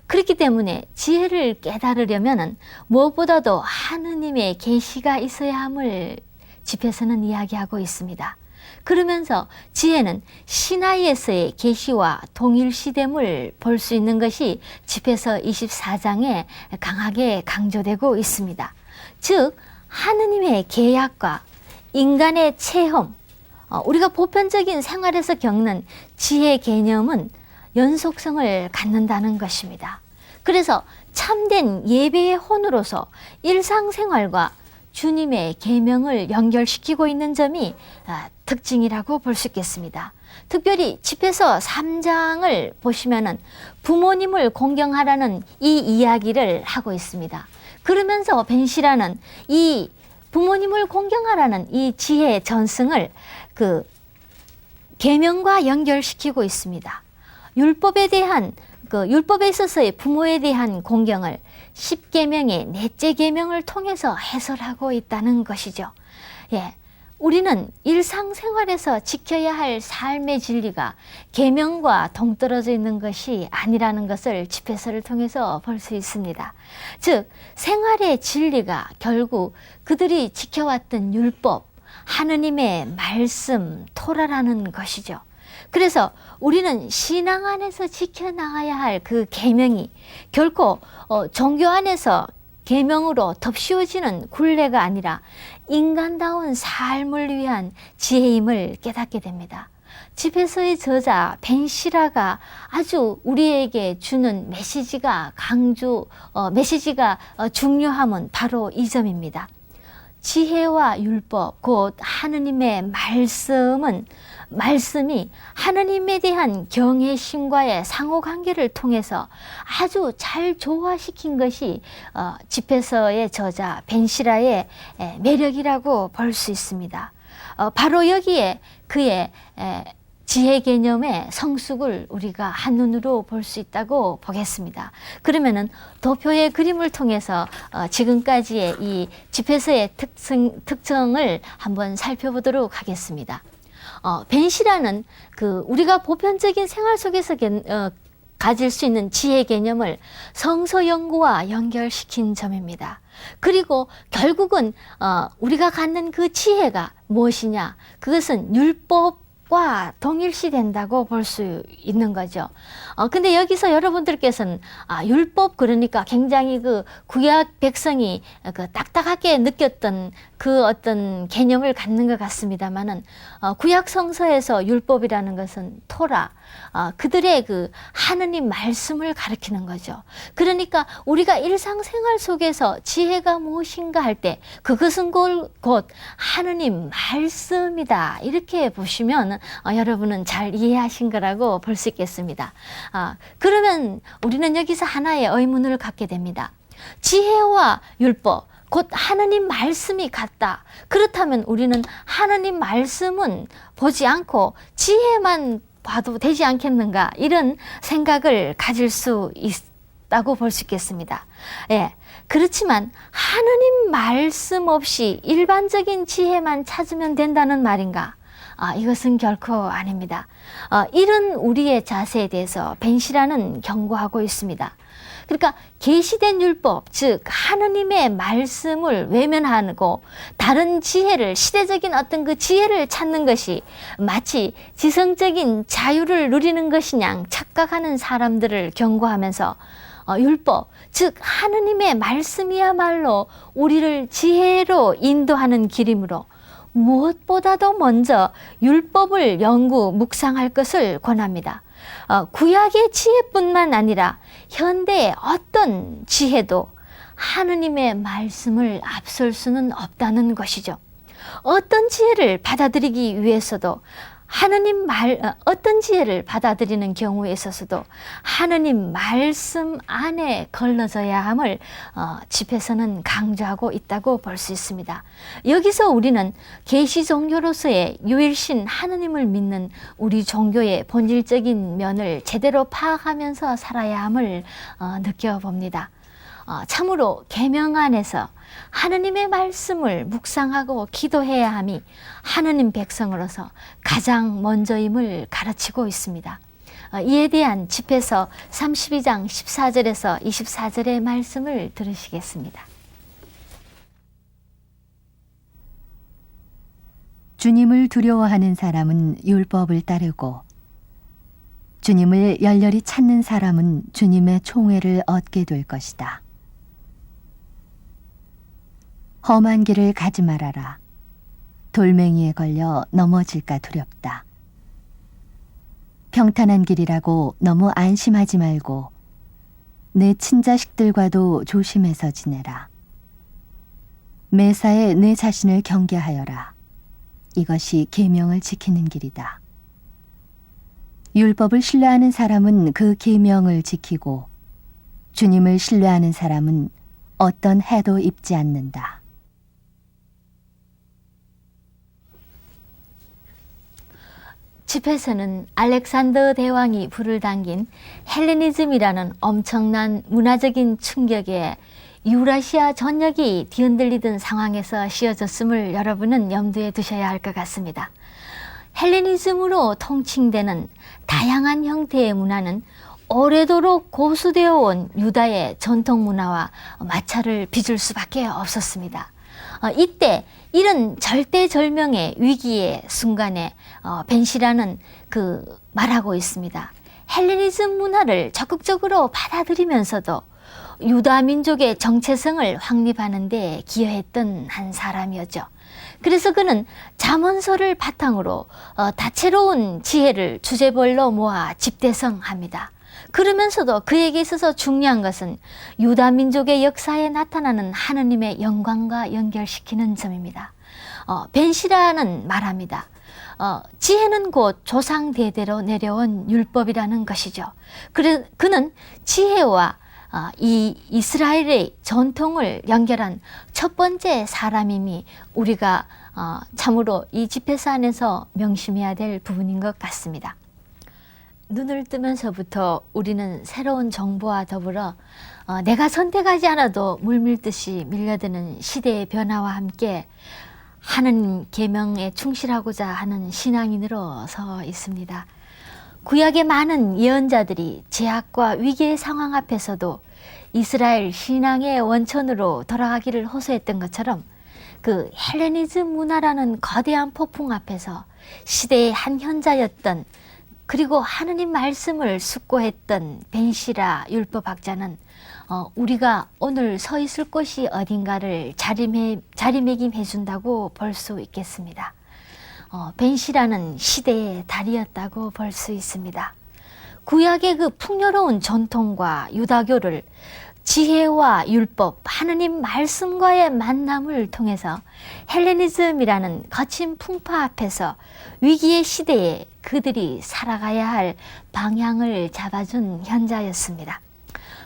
그렇기 때문에 지혜를 깨달으려면 무엇보다도 하느님의 계시가 있어야 함을 집회서는 이야기하고 있습니다. 그러면서 지혜는 시나이에서의 계시와 동일시됨을 볼 수 있는 것이 집에서 24장에 강하게 강조되고 있습니다. 즉 하느님의 계약과 인간의 체험, 우리가 보편적인 생활에서 겪는 지혜 개념은 연속성을 갖는다는 것입니다. 그래서 참된 예배의 혼으로서 일상생활과 주님의 계명을 연결시키고 있는 점이 특징이라고 볼 수 있겠습니다. 특별히 집에서 3장을 보시면은 부모님을 공경하라는 이 이야기를 하고 있습니다. 그러면서 벤시라는 이 부모님을 공경하라는 이 지혜의 전승을 그 계명과 연결시키고 있습니다. 율법에 대한 율법에 있어서의 부모에 대한 공경을 10계명의 넷째 계명을 통해서 해설하고 있다는 것이죠. 예, 우리는 일상생활에서 지켜야 할 삶의 진리가 계명과 동떨어져 있는 것이 아니라는 것을 집회서를 통해서 볼 수 있습니다. 즉 생활의 진리가 결국 그들이 지켜왔던 율법, 하느님의 말씀, 토라라는 것이죠. 그래서 우리는 신앙 안에서 지켜나가야 할 그 계명이 결코 종교 안에서 계명으로 덮씌워지는 굴레가 아니라 인간다운 삶을 위한 지혜임을 깨닫게 됩니다. 집에서의 저자 벤시라가 아주 우리에게 주는 메시지가 중요함은 바로 이 점입니다. 지혜와 율법, 곧 하느님의 말씀이 하느님에 대한 경외심과의 상호관계를 통해서 아주 잘 조화시킨 것이 집회서의 저자 벤시라의 매력이라고 볼 수 있습니다. 바로 여기에 그의 지혜 개념의 성숙을 우리가 한눈으로 볼 수 있다고 보겠습니다. 그러면은 도표의 그림을 통해서 지금까지의 이 집회서의 특성을 한번 살펴보도록 하겠습니다. 벤시라는 우리가 보편적인 생활 속에서 가질 수 있는 지혜 개념을 성서 연구와 연결시킨 점입니다. 그리고 결국은 우리가 갖는 그 지혜가 무엇이냐? 그것은 율법과 동일시된다고 볼 수 있는 거죠. 근데 여기서 여러분들께서는 율법 그러니까 굉장히 그 구약 백성이 딱딱하게 느꼈던 그 어떤 개념을 갖는 것 같습니다만은 구약 성서에서 율법이라는 것은 토라, 그들의 그 하느님 말씀을 가리키는 거죠. 그러니까 우리가 일상생활 속에서 지혜가 무엇인가 할 때 그것은 곧 하느님 말씀이다. 이렇게 보시면 여러분은 잘 이해하신 거라고 볼 수 있겠습니다. 그러면 우리는 여기서 하나의 의문을 갖게 됩니다. 지혜와 율법, 곧 하느님 말씀이 같다. 그렇다면 우리는 하느님 말씀은 보지 않고 지혜만 봐도 되지 않겠는가? 이런 생각을 가질 수 있다고 볼 수 있겠습니다. 예. 그렇지만 하느님 말씀 없이 일반적인 지혜만 찾으면 된다는 말인가? 이것은 결코 아닙니다. 이런 우리의 자세에 대해서 벤시라는 경고하고 있습니다. 그러니까 계시된 율법, 즉 하느님의 말씀을 외면하고 다른 지혜를, 시대적인 어떤 그 지혜를 찾는 것이 마치 지성적인 자유를 누리는 것이냐 착각하는 사람들을 경고하면서 율법, 즉 하느님의 말씀이야말로 우리를 지혜로 인도하는 길이므로 무엇보다도 먼저 율법을 연구, 묵상할 것을 권합니다. 구약의 지혜뿐만 아니라 현대의 어떤 지혜도 하느님의 말씀을 앞설 수는 없다는 것이죠. 어떤 지혜를 받아들이기 위해서도 어떤 지혜를 받아들이는 경우에 있어서도 하느님 말씀 안에 걸러져야 함을 집에서는 강조하고 있다고 볼 수 있습니다. 여기서 우리는 계시 종교로서의 유일신 하느님을 믿는 우리 종교의 본질적인 면을 제대로 파악하면서 살아야 함을 느껴봅니다. 참으로 계명 안에서 하느님의 말씀을 묵상하고 기도해야 함이 하느님 백성으로서 가장 먼저임을 가르치고 있습니다. 이에 대한 집회서 32장 14절에서 24절의 말씀을 들으시겠습니다. 주님을 두려워하는 사람은 율법을 따르고 주님을 열렬히 찾는 사람은 주님의 총애를 얻게 될 것이다. 험한 길을 가지 말아라. 돌멩이에 걸려 넘어질까 두렵다. 평탄한 길이라고 너무 안심하지 말고 내 친자식들과도 조심해서 지내라. 매사에 내 자신을 경계하여라. 이것이 계명을 지키는 길이다. 율법을 신뢰하는 사람은 그 계명을 지키고 주님을 신뢰하는 사람은 어떤 해도 입지 않는다. 집에서는 알렉산더 대왕이 불을 당긴 헬레니즘이라는 엄청난 문화적인 충격에 유라시아 전역이 뒤흔들리던 상황에서 씌워졌음을 여러분은 염두에 두셔야 할 것 같습니다. 헬레니즘으로 통칭되는 다양한 형태의 문화는 오래도록 고수되어 온 유다의 전통 문화와 마찰을 빚을 수밖에 없었습니다. 이때 이런 절대절명의 위기의 순간에 벤시라는 말하고 있습니다. 헬레니즘 문화를 적극적으로 받아들이면서도 유다 민족의 정체성을 확립하는 데 기여했던 한 사람이었죠. 그래서 그는 잠언서를 바탕으로 다채로운 지혜를 주제별로 모아 집대성합니다. 그러면서도 그에게 있어서 중요한 것은 유다 민족의 역사에 나타나는 하느님의 영광과 연결시키는 점입니다. 벤시라는 말합니다. 지혜는 곧 조상 대대로 내려온 율법이라는 것이죠. 그는 지혜와 이 이스라엘의 전통을 연결한 첫 번째 사람임이 우리가 참으로 이 집회서 안에서 명심해야 될 부분인 것 같습니다. 눈을 뜨면서부터 우리는 새로운 정보와 더불어 내가 선택하지 않아도 물밀듯이 밀려드는 시대의 변화와 함께 하나님 계명에 충실하고자 하는 신앙인으로 서 있습니다. 구약의 많은 예언자들이 제약과 위기의 상황 앞에서도 이스라엘 신앙의 원천으로 돌아가기를 호소했던 것처럼 그 헬레니즘 문화라는 거대한 폭풍 앞에서 시대의 한 현자였던 그리고 하느님 말씀을 숙고했던 벤시라 율법학자는 우리가 오늘 서 있을 곳이 어딘가를 자리매김해 준다고 볼 수 있겠습니다. 벤시라는 시대의 달이었다고 볼 수 있습니다. 구약의 그 풍요로운 전통과 유다교를 지혜와 율법, 하느님 말씀과의 만남을 통해서 헬레니즘이라는 거친 풍파 앞에서 위기의 시대에 그들이 살아가야 할 방향을 잡아준 현자였습니다.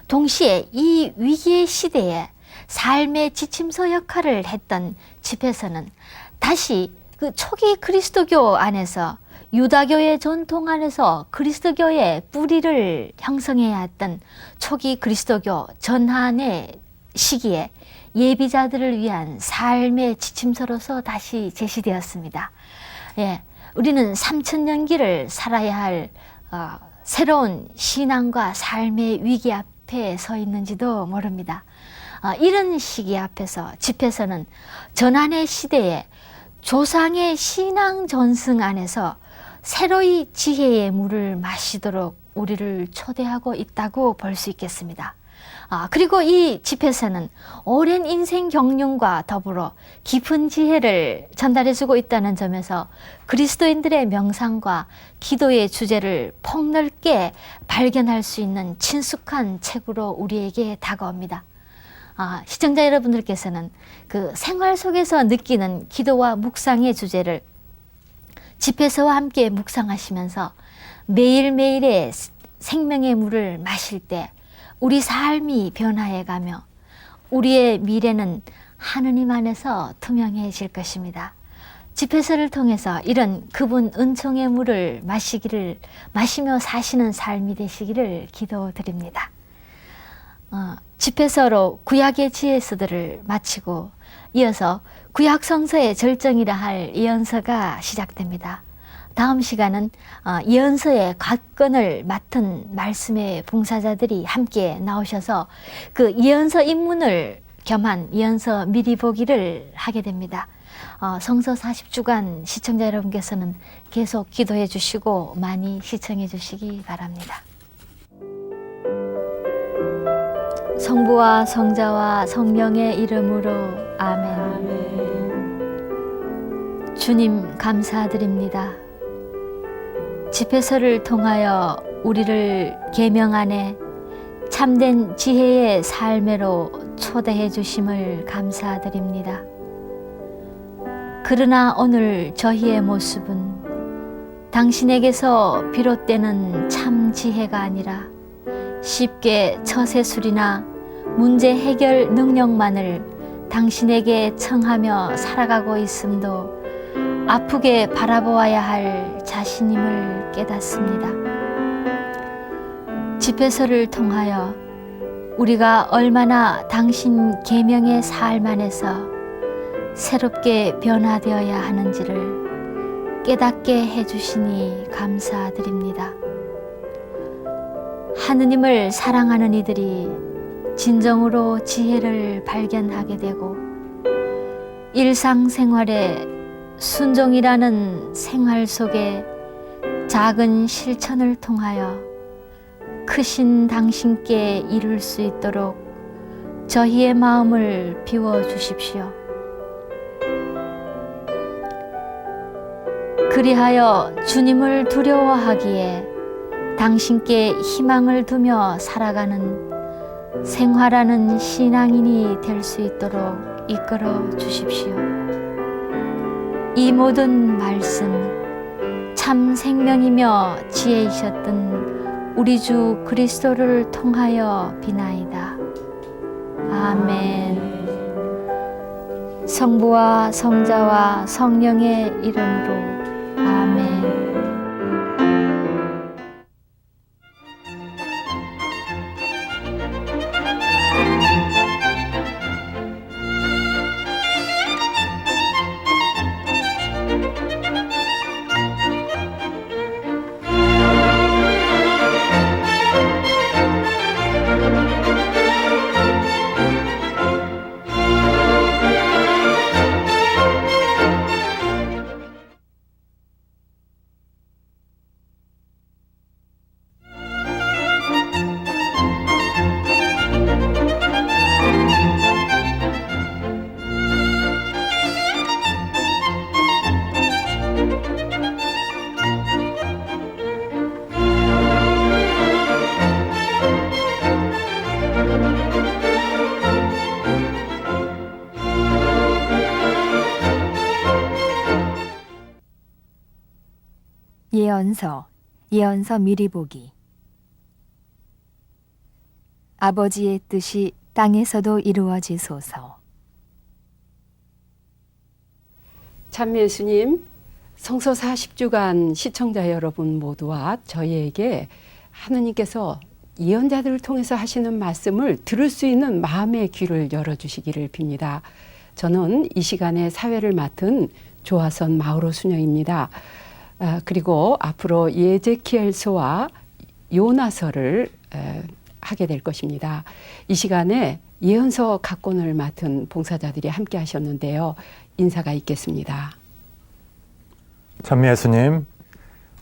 동시에 이 위기의 시대에 삶의 지침서 역할을 했던 집에서는 다시 그 초기 그리스도교 안에서 유다교의 전통 안에서 그리스도교의 뿌리를 형성해야 했던 초기 그리스도교 전환의 시기에 예비자들을 위한 삶의 지침서로서 다시 제시되었습니다. 우리는 3000년기를 살아야 할 새로운 신앙과 삶의 위기 앞에 서 있는지도 모릅니다. 이런 시기 앞에서 집회서는 전환의 시대에 조상의 신앙 전승 안에서 새로이 지혜의 물을 마시도록 우리를 초대하고 있다고 볼 수 있겠습니다. 그리고 이 집회서는 오랜 인생 경륜과 더불어 깊은 지혜를 전달해주고 있다는 점에서 그리스도인들의 명상과 기도의 주제를 폭넓게 발견할 수 있는 친숙한 책으로 우리에게 다가옵니다. 시청자 여러분들께서는 그 생활 속에서 느끼는 기도와 묵상의 주제를 집회서와 함께 묵상하시면서 매일매일의 생명의 물을 마실 때 우리 삶이 변화해가며 우리의 미래는 하느님 안에서 투명해질 것입니다. 집회서를 통해서 이런 그분 은총의 물을 마시며 사시는 삶이 되시기를 기도드립니다. 집회서로 구약의 지혜서들을 마치고 이어서 구약 성서의 절정이라 할 예언서가 시작됩니다. 다음 시간은 예언서의 곽건을 맡은 말씀의 봉사자들이 함께 나오셔서 그 예언서 입문을 겸한 예언서 미리 보기를 하게 됩니다. 성서 40주간 시청자 여러분께서는 계속 기도해 주시고 많이 시청해 주시기 바랍니다. 성부와 성자와 성령의 이름으로 아멘. 주님 감사드립니다. 집회서를 통하여 우리를 계명 안에 참된 지혜의 삶으로 초대해 주심을 감사드립니다. 그러나 오늘 저희의 모습은 당신에게서 비롯되는 참 지혜가 아니라 쉽게 처세술이나 문제 해결 능력만을 당신에게 청하며 살아가고 있음도 아프게 바라보아야 할 자신임을 깨닫습니다. 집회서를 통하여 우리가 얼마나 당신 계명의 삶 안에서 새롭게 변화되어야 하는지를 깨닫게 해주시니 감사드립니다. 하느님을 사랑하는 이들이 진정으로 지혜를 발견하게 되고 일상생활에 순종이라는 생활 속에 작은 실천을 통하여 크신 당신께 이룰 수 있도록 저희의 마음을 비워주십시오. 그리하여 주님을 두려워하기에 당신께 희망을 두며 살아가는 생활하는 신앙인이 될 수 있도록 이끌어 주십시오. 이 모든 말씀 참 생명이며 지혜이셨던 우리 주 그리스도를 통하여 비나이다. 아멘. 성부와 성자와 성령의 이름으로 아멘. 예언서 미리 보기. 아버지의 뜻이 땅에서도 이루어지소서. 참 예수님, 성서 40주간 시청자 여러분 모두와 저희에게 하느님께서 예언자들을 통해서 하시는 말씀을 들을 수 있는 마음의 귀를 열어주시기를 빕니다. 저는 이 시간에 사회를 맡은 조화선 마우로 수녀입니다. 그리고 앞으로 예제키엘서와 요나서를 하게 될 것입니다. 이 시간에 예언서 각본을 맡은 봉사자들이 함께 하셨는데요. 인사가 있겠습니다. 참 예수님,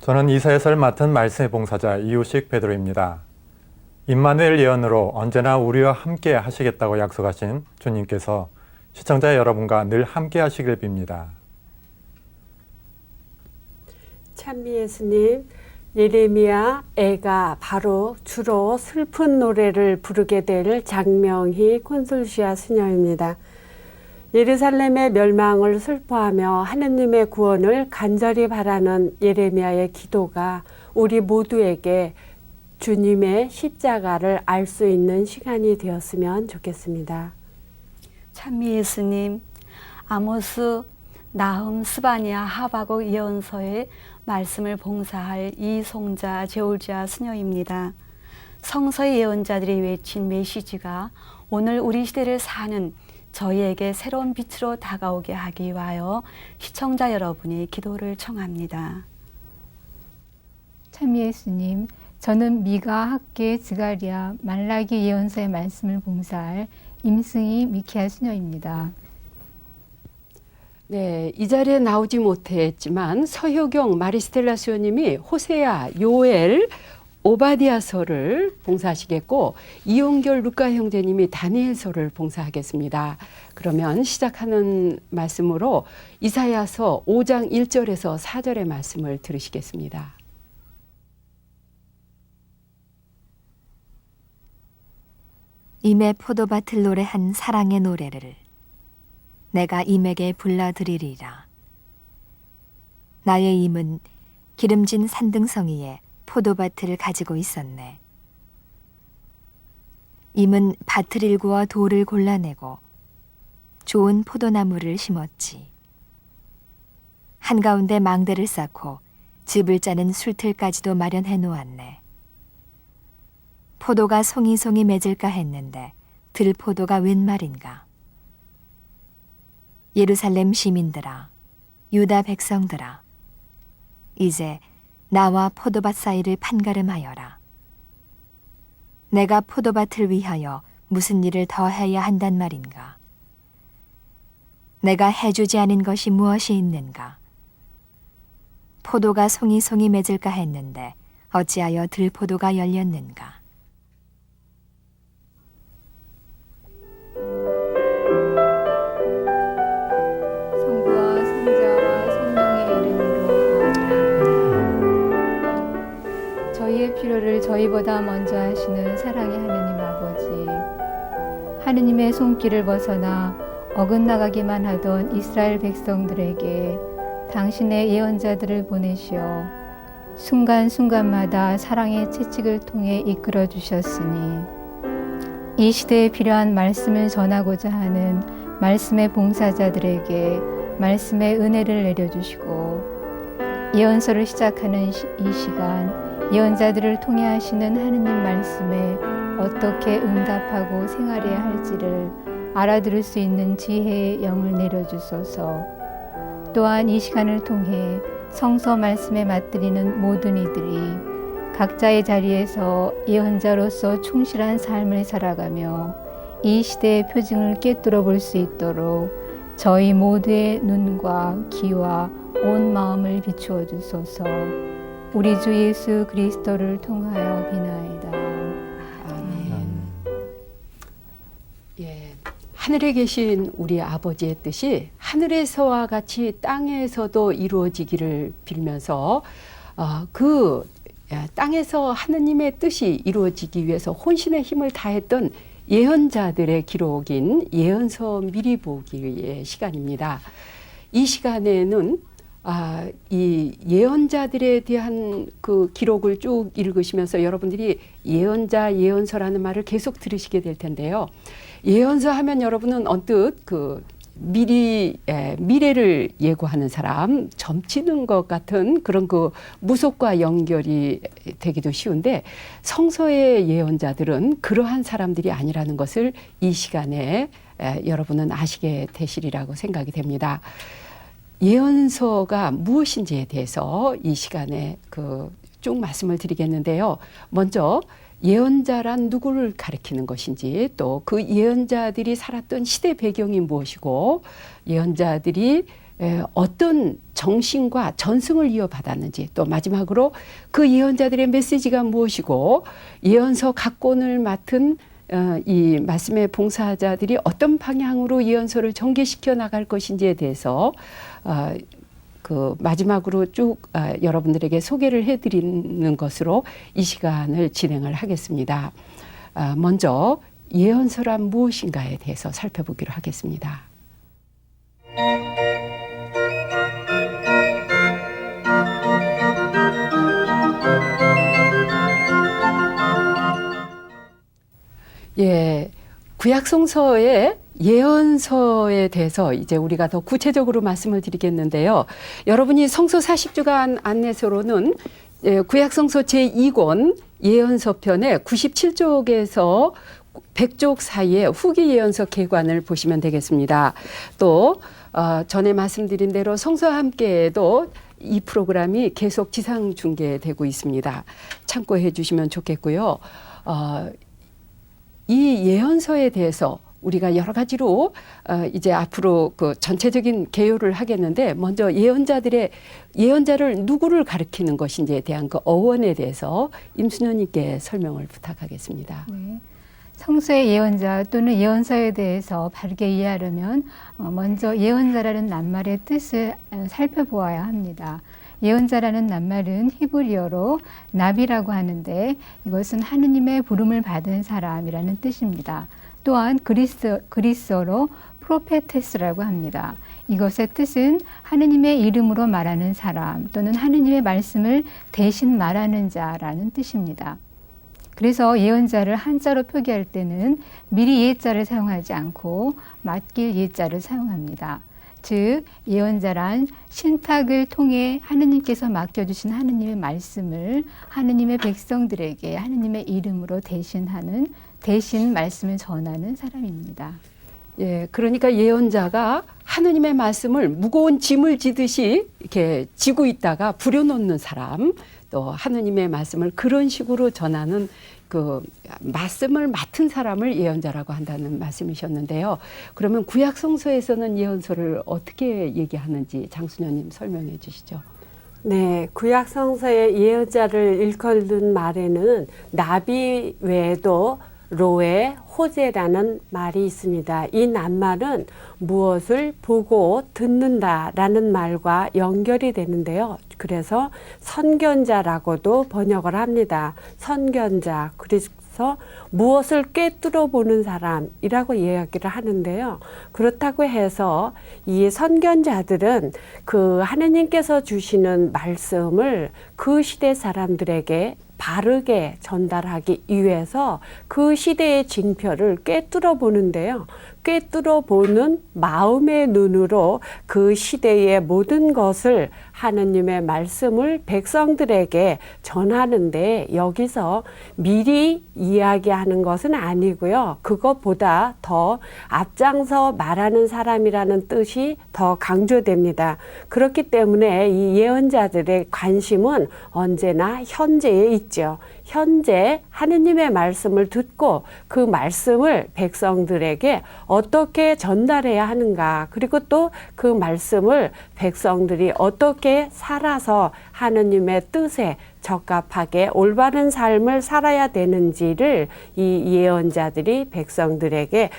저는 이사야서를 맡은 말씀의 봉사자 이우식 베드로입니다. 임마누엘 예언으로 언제나 우리와 함께 하시겠다고 약속하신 주님께서 시청자 여러분과 늘 함께 하시길 빕니다. 참미 예수님, 예레미야 애가 바로 주로 슬픈 노래를 부르게 될 장명희 콘솔시아 수녀입니다. 예루살렘의 멸망을 슬퍼하며 하느님의 구원을 간절히 바라는 예레미야의 기도가 우리 모두에게 주님의 십자가를 알 수 있는 시간이 되었으면 좋겠습니다. 참미 예수님, 아모스, 나흠, 스바냐, 하바국 예언서의 말씀을 봉사할 이송자 제올지아 수녀입니다. 성서의 예언자들이 외친 메시지가 오늘 우리 시대를 사는 저희에게 새로운 빛으로 다가오게 하기 위하여 시청자 여러분의 기도를 청합니다. 참 예수님, 저는 미가, 학계, 스가랴, 말라기 예언서의 말씀을 봉사할 임승희 미키아 수녀입니다. 네, 이 자리에 나오지 못했지만 서효경 마리스텔라 수요님이 호세아, 요엘, 오바디아서를 봉사하시겠고 이용결 루카 형제님이 다니엘서를 봉사하겠습니다. 그러면 시작하는 말씀으로 이사야서 5장 1절에서 4절의 말씀을 들으시겠습니다. 임의 포도밭을 노래한 사랑의 노래를 내가 임에게 불러드리리라. 나의 임은 기름진 산등성이에 포도밭을 가지고 있었네. 임은 밭을 일구어 돌을 골라내고 좋은 포도나무를 심었지. 한가운데 망대를 쌓고 즙을 짜는 술틀까지도 마련해 놓았네. 포도가 송이송이 맺을까 했는데 들포도가 웬 말인가. 예루살렘 시민들아, 유다 백성들아, 이제 나와 포도밭 사이를 판가름하여라. 내가 포도밭을 위하여 무슨 일을 더 해야 한단 말인가. 내가 해주지 않은 것이 무엇이 있는가. 포도가 송이송이 맺을까 했는데 어찌하여 들포도가 열렸는가. 성부와 성자와 성령의 이름으로 아멘. 저희의 필요를 저희보다 먼저 하시는 사랑의 하느님 아버지, 하느님의 손길을 벗어나 어긋나가기만 하던 이스라엘 백성들에게 당신의 예언자들을 보내시어 순간순간마다 사랑의 채찍을 통해 이끌어 주셨으니 이 시대에 필요한 말씀을 전하고자 하는 말씀의 봉사자들에게 말씀의 은혜를 내려주시고 예언서를 시작하는 이 시간 예언자들을 통해 하시는 하느님 말씀에 어떻게 응답하고 생활해야 할지를 알아들을 수 있는 지혜의 영을 내려주소서. 또한 이 시간을 통해 성서 말씀에 맞들이는 모든 이들이 각자의 자리에서 예언자로서 충실한 삶을 살아가며 이 시대의 표징을 꿰뚫어 볼 수 있도록 저희 모두의 눈과 귀와 온 마음을 비추어 주소서. 우리 주 예수 그리스도를 통하여 비나이다. 아멘. 예, 하늘에 계신 우리 아버지의 뜻이 하늘에서와 같이 땅에서도 이루어지기를 빌면서 땅에서 하느님의 뜻이 이루어지기 위해서 혼신의 힘을 다했던 예언자들의 기록인 예언서 미리 보기의 시간입니다. 이 시간에는 이 예언자들에 대한 그 기록을 쭉 읽으시면서 여러분들이 예언자, 예언서라는 말을 계속 들으시게 될 텐데요. 예언서 하면 여러분은 언뜻 그 미래를 예고하는 사람, 점치는 것 같은 그런 그 무속과 연결이 되기도 쉬운데 성서의 예언자들은 그러한 사람들이 아니라는 것을 이 시간에 여러분은 아시게 되시리라고 생각이 됩니다. 예언서가 무엇인지에 대해서 이 시간에 쭉 말씀을 드리겠는데요. 먼저 예언자란 누구를 가리키는 것인지, 또 그 예언자들이 살았던 시대 배경이 무엇이고 예언자들이 어떤 정신과 전승을 이어받았는지, 또 마지막으로 그 예언자들의 메시지가 무엇이고 예언서 각권을 맡은 이 말씀의 봉사자들이 어떤 방향으로 예언서를 전개시켜 나갈 것인지에 대해서 그 마지막으로 쭉 여러분들에게 소개를 해드리는 것으로 이 시간을 진행을 하겠습니다. 먼저 예언서란 무엇인가에 대해서 살펴보기로 하겠습니다. 예, 구약성서의 예언서에 대해서 이제 우리가 더 구체적으로 말씀을 드리겠는데요. 여러분이 성서 40주간 안내서로는 구약성서 제2권 예언서편의 97쪽에서 100쪽 사이에 후기 예언서 개관을 보시면 되겠습니다. 또 전에 말씀드린 대로 성서와 함께에도 이 프로그램이 계속 지상 중계되고 있습니다. 참고해 주시면 좋겠고요. 이 예언서에 대해서 우리가 여러 가지로 이제 앞으로 그 전체적인 개요를 하겠는데 먼저 예언자를 누구를 가리키는 것인지에 대한 그 어원에 대해서 임순현님께 설명을 부탁하겠습니다. 네. 성서의 예언자 또는 예언서에 대해서 바르게 이해하려면 먼저 예언자라는 낱말의 뜻을 살펴보아야 합니다. 예언자라는 낱말은 히브리어로 나비라고 하는데 이것은 하느님의 부름을 받은 사람이라는 뜻입니다. 또한 그리스어로 프로페테스라고 합니다. 이것의 뜻은 하느님의 이름으로 말하는 사람 또는 하느님의 말씀을 대신 말하는 자라는 뜻입니다. 그래서 예언자를 한자로 표기할 때는 미리 예자를 사용하지 않고 맡길 예자를 사용합니다. 즉 예언자란 신탁을 통해 하느님께서 맡겨주신 하느님의 말씀을 하느님의 백성들에게 하느님의 이름으로 대신 말씀을 전하는 사람입니다. 예, 그러니까 예언자가 하느님의 말씀을 무거운 짐을 지듯이 이렇게 지고 있다가 부려놓는 사람, 또 하느님의 말씀을 그런 식으로 전하는 그 말씀을 맡은 사람을 예언자라고 한다는 말씀이셨는데요. 그러면 구약 성서에서는 예언서를 어떻게 얘기하는지 장순현님 설명해 주시죠. 네, 구약 성서의 예언자를 일컫는 말에는 나비 외에도 로에, 호제라는 말이 있습니다. 이 낱말은 무엇을 보고 듣는다라는 말과 연결이 되는데요. 그래서 선견자라고도 번역을 합니다. 선견자, 그래서 무엇을 꿰뚫어 보는 사람이라고 이야기를 하는데요. 그렇다고 해서 이 선견자들은 그 하느님께서 주시는 말씀을 그 시대 사람들에게 바르게 전달하기 위해서 그 시대의 징표를 꿰뚫어 보는데요. 꿰뚫어 보는 마음의 눈으로 그 시대의 모든 것을 하느님의 말씀을 백성들에게 전하는데 여기서 미리 이야기하는 것은 아니고요. 그것보다 더 앞장서 말하는 사람이라는 뜻이 더 강조됩니다. 그렇기 때문에 이 예언자들의 관심은 언제나 현재에 있죠. 현재 하느님의 말씀을 듣고 그 말씀을 백성들에게 어떻게 전달해야 하는가, 그리고 또 그 말씀을 백성들이 어떻게 살아서 하느님의 뜻에 적합하게 올바른 삶을 살아야 되는지를 이 예언자들이 백성들에게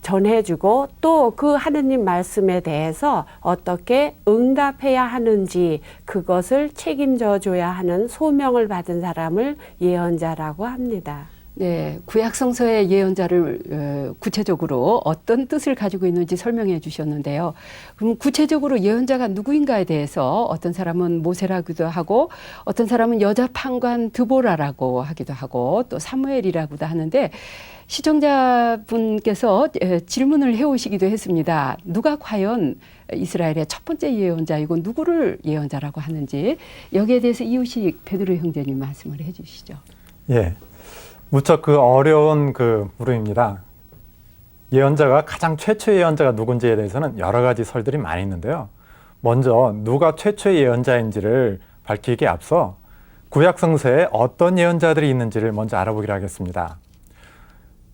전해주고 또 그 하느님 말씀에 대해서 어떻게 응답해야 하는지 그것을 책임져 줘야 하는 소명을 받은 사람을 예언자라고 합니다. 네, 구약 성서의 예언자를 구체적으로 어떤 뜻을 가지고 있는지 설명해 주셨는데요. 그럼 구체적으로 예언자가 누구인가에 대해서 어떤 사람은 모세라고도 하고 어떤 사람은 여자 판관 드보라라고 하기도 하고 또 사무엘이라고도 하는데 시청자분께서 질문을 해오시기도 했습니다. 누가 과연 이스라엘의 첫 번째 예언자이고 누구를 예언자라고 하는지 여기에 대해서 이우식 베드로 형제님 말씀을 해 주시죠. 예. 무척 그 어려운 그 물음입니다. 예언자가 가장 최초의 예언자가 누군지에 대해서는 여러 가지 설들이 많이 있는데요. 먼저 누가 최초의 예언자인지를 밝히기에 앞서 구약 성서에 어떤 예언자들이 있는지를 먼저 알아보기로 하겠습니다.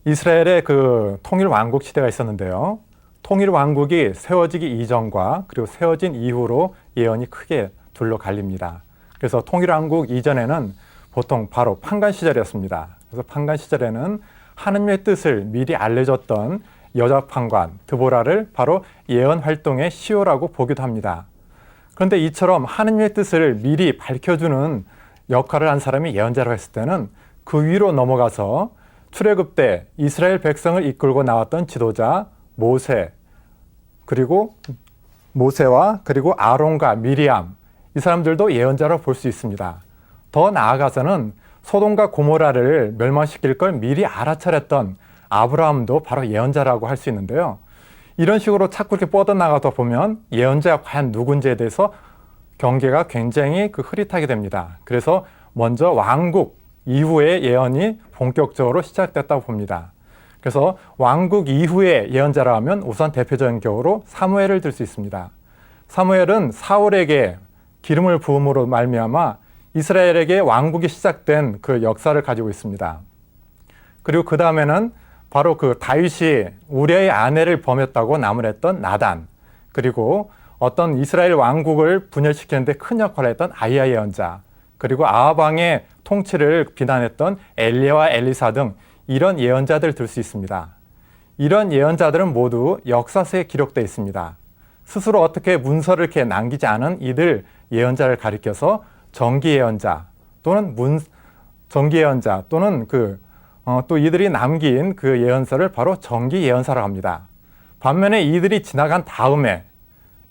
이스라엘의 그 통일 왕국 시대가 있었는데요. 통일 왕국이 세워지기 이전과 그리고 세워진 이후로 예언이 크게 둘로 갈립니다. 그래서 통일 왕국 이전에는 보통 바로 판관 시절이었습니다. 그래서 판관 시절에는 하느님의 뜻을 미리 알려줬던 여자 판관 드보라를 바로 예언 활동의 시효라고 보기도 합니다. 그런데 이처럼 하느님의 뜻을 미리 밝혀주는 역할을 한 사람이 예언자라고 했을 때는 그 위로 넘어가서 출애굽 때 이스라엘 백성을 이끌고 나왔던 지도자 모세, 그리고 모세와 그리고 아론과 미리암, 이 사람들도 예언자로 볼 수 있습니다. 더 나아가서는 소돔과 고모라를 멸망시킬 걸 미리 알아차렸던 아브라함도 바로 예언자라고 할 수 있는데요. 이런 식으로 자꾸 이렇게 뻗어나가다 보면 예언자가 과연 누군지에 대해서 경계가 굉장히 흐릿하게 됩니다. 그래서 먼저 왕국 이후의 예언이 본격적으로 시작됐다고 봅니다. 그래서 왕국 이후의 예언자라 하면 우선 대표적인 경우로 사무엘을 들 수 있습니다. 사무엘은 사울에게 기름을 부음으로 말미암아 이스라엘에게 왕국이 시작된 그 역사를 가지고 있습니다. 그리고 그 다음에는 바로 그 다윗이 우리아의 아내를 범했다고 나무랬던 나단, 그리고 어떤 이스라엘 왕국을 분열시키는데 큰 역할을 했던 아히야 예언자, 그리고 아합 왕의 통치를 비난했던 엘리야와 엘리사 등 이런 예언자들 들 수 있습니다. 이런 예언자들은 모두 역사서에 기록되어 있습니다. 스스로 어떻게 문서를 이렇게 남기지 않은 이들 예언자를 가리켜서 정기 예언자 또는 정기 예언자 또는 또 이들이 남긴 그 예언서를 바로 정기 예언사라고 합니다. 반면에 이들이 지나간 다음에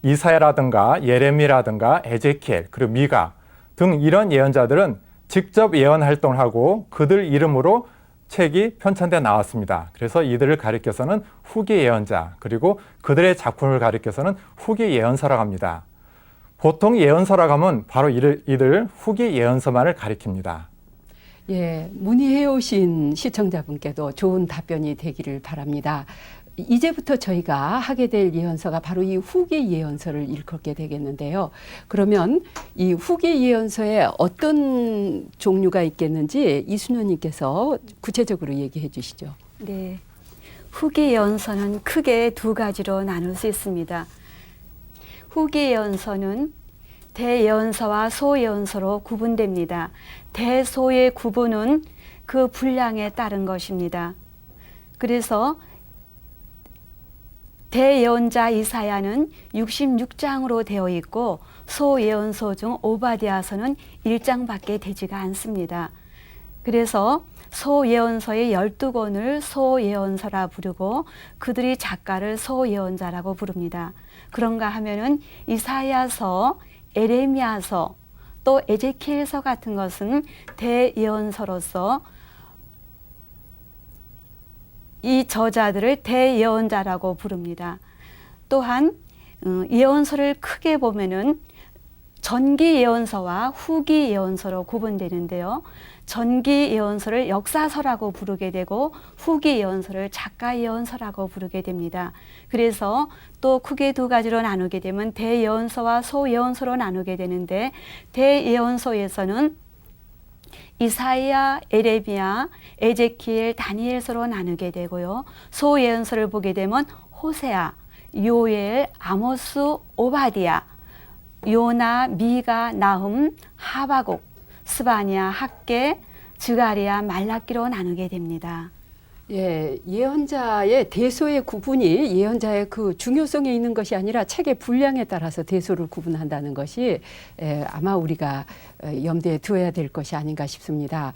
이사야라든가 예레미야라든가 에제키엘 그리고 미가 등 이런 예언자들은 직접 예언 활동을 하고 그들 이름으로 책이 편찬돼 나왔습니다. 그래서 이들을 가리켜서는 후기 예언자, 그리고 그들의 작품을 가리켜서는 후기 예언서라고 합니다. 보통 예언서라고 하면 바로 이들 후기 예언서만을 가리킵니다. 예, 문의해 오신 시청자분께도 좋은 답변이 되기를 바랍니다. 이제부터 저희가 하게 될 예언서가 바로 이 후기 예언서를 일컫게 되겠는데요. 그러면 이 후기 예언서에 어떤 종류가 있겠는지 이순녀님께서 구체적으로 얘기해 주시죠. 네. 후기 예언서는 크게 두 가지로 나눌 수 있습니다. 후기 예언서는 대예언서와 소예언서로 구분됩니다. 대소의 구분은 그 분량에 따른 것입니다. 그래서 대예언자 이사야는 66장으로 되어 있고 소예언서 중 오바댜서는 1장밖에 되지가 않습니다. 그래서 소예언서의 12권을 소예언서라 부르고 그들이 작가를 소예언자라고 부릅니다. 그런가 하면은 이사야서, 에레미야서, 또 에제키엘서 같은 것은 대예언서로서 이 저자들을 대예언자라고 부릅니다. 또한 예언서를 크게 보면은 전기 예언서와 후기 예언서로 구분되는데요. 전기 예언서를 역사서라고 부르게 되고 후기 예언서를 작가 예언서라고 부르게 됩니다. 그래서 또 크게 두 가지로 나누게 되면 대예언서와 소예언서로 나누게 되는데 대예언서에서는 이사야, 에레미야, 에제키엘, 다니엘서로 나누게 되고요. 소예언서를 보게 되면 호세아, 요엘, 아모스, 오바댜, 요나, 미가, 나훔, 하바국, 스바냐, 학개, 스가랴, 말라기로 나누게 됩니다. 예, 예언자의 대소의 구분이 예언자의 그 중요성에 있는 것이 아니라 책의 분량에 따라서 대소를 구분한다는 것이 아마 우리가 염두에 두어야 될 것이 아닌가 싶습니다.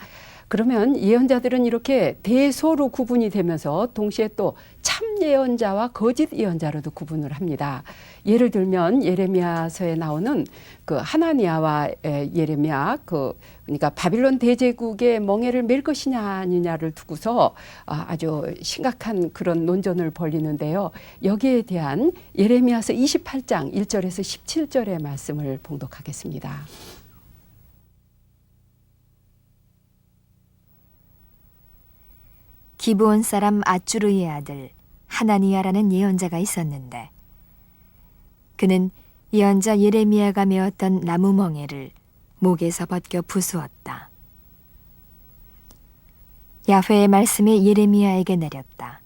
그러면 예언자들은 이렇게 대소로 구분이 되면서 동시에 또 참 예언자와 거짓 예언자로도 구분을 합니다. 예를 들면 예레미야서에 나오는 그 하나니아와 예레미야 그러니까 바빌론 대제국의 멍에를 맬 것이냐 아니냐를 두고서 아주 심각한 그런 논전을 벌이는데요. 여기에 대한 예레미야서 28장 1절에서 17절의 말씀을 봉독하겠습니다. 기브온 사람 아쭈르의 아들 하나니야라는 예언자가 있었는데 그는 예언자 예레미야가 메었던 나무 멍에를 목에서 벗겨 부수었다. 야훼의 말씀이 예레미야에게 내렸다.